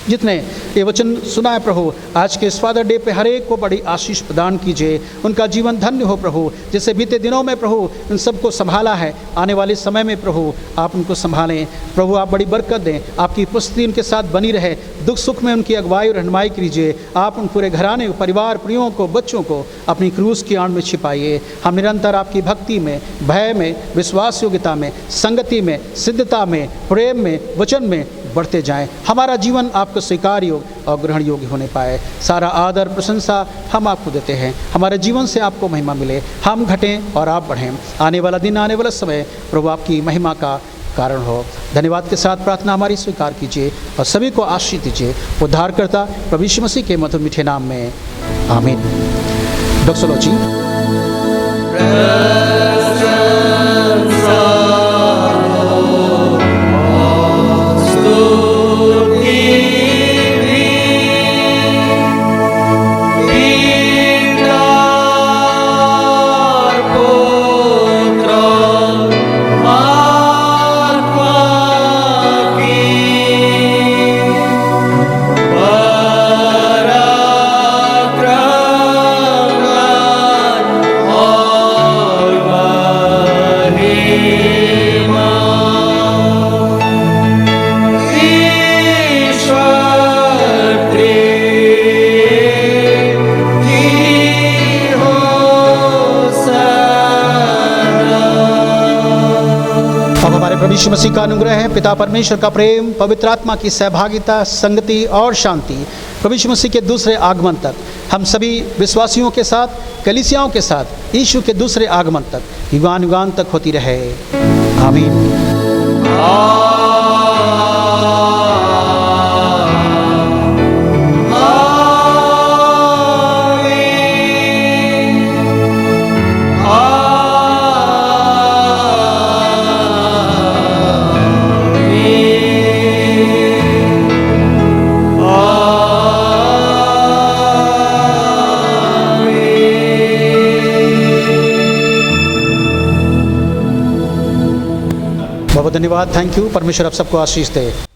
जितने ये वचन सुना है प्रभु, आज के इस फादर डे पे हर एक को बड़ी आशीष प्रदान कीजिए। उनका जीवन धन्य हो प्रभु। जैसे बीते दिनों में प्रभु इन सबको संभाला है, आने वाले समय में प्रभु आप उनको संभालें। प्रभु आप बड़ी बरकत दें, आपकी उपस्थिति उनके साथ बनी रहे। दुख सुख में उनकी अगुवाई और रहनुमाई कीजिए। आप उन पूरे घराने, परिवार, प्रियों को, बच्चों को अपनी क्रूस की आड़ में छिपाइए। हम निरंतर आपकी भक्ति में, भय में, विश्वास योग्यता में, संगति में, सिद्धता में, प्रेम में, वचन में बढ़ते जाएं। हमारा जीवन आपको स्वीकार योग्य और ग्रहण योग्य होने पाए। सारा आदर प्रशंसा हम आपको देते हैं। हमारे जीवन से आपको महिमा मिले, हम घटें और आप बढ़ें। आने वाला दिन, आने वाला समय प्रभु आपकी महिमा का कारण हो। धन्यवाद के साथ प्रार्थना हमारी स्वीकार कीजिए और सभी को आशीष दीजिए। उद्धारकर्ता प्रभु यीशु मसीह के मधुर मीठे नाम में, आमीन। डॉक्टर सलोच जी। यीशु मसीह का अनुग्रह है, पिता परमेश्वर का प्रेम, पवित्र आत्मा की सहभागिता, संगति और शांति प्रभु यीशु मसीह के दूसरे आगमन तक हम सभी विश्वासियों के साथ, कलीसियाओं के साथ यीशु के दूसरे आगमन तक युगान युगान तक होती रहे। आमीन। बहुत धन्यवाद, थैंक यू। परमेश्वर आप सबको आशीष दे।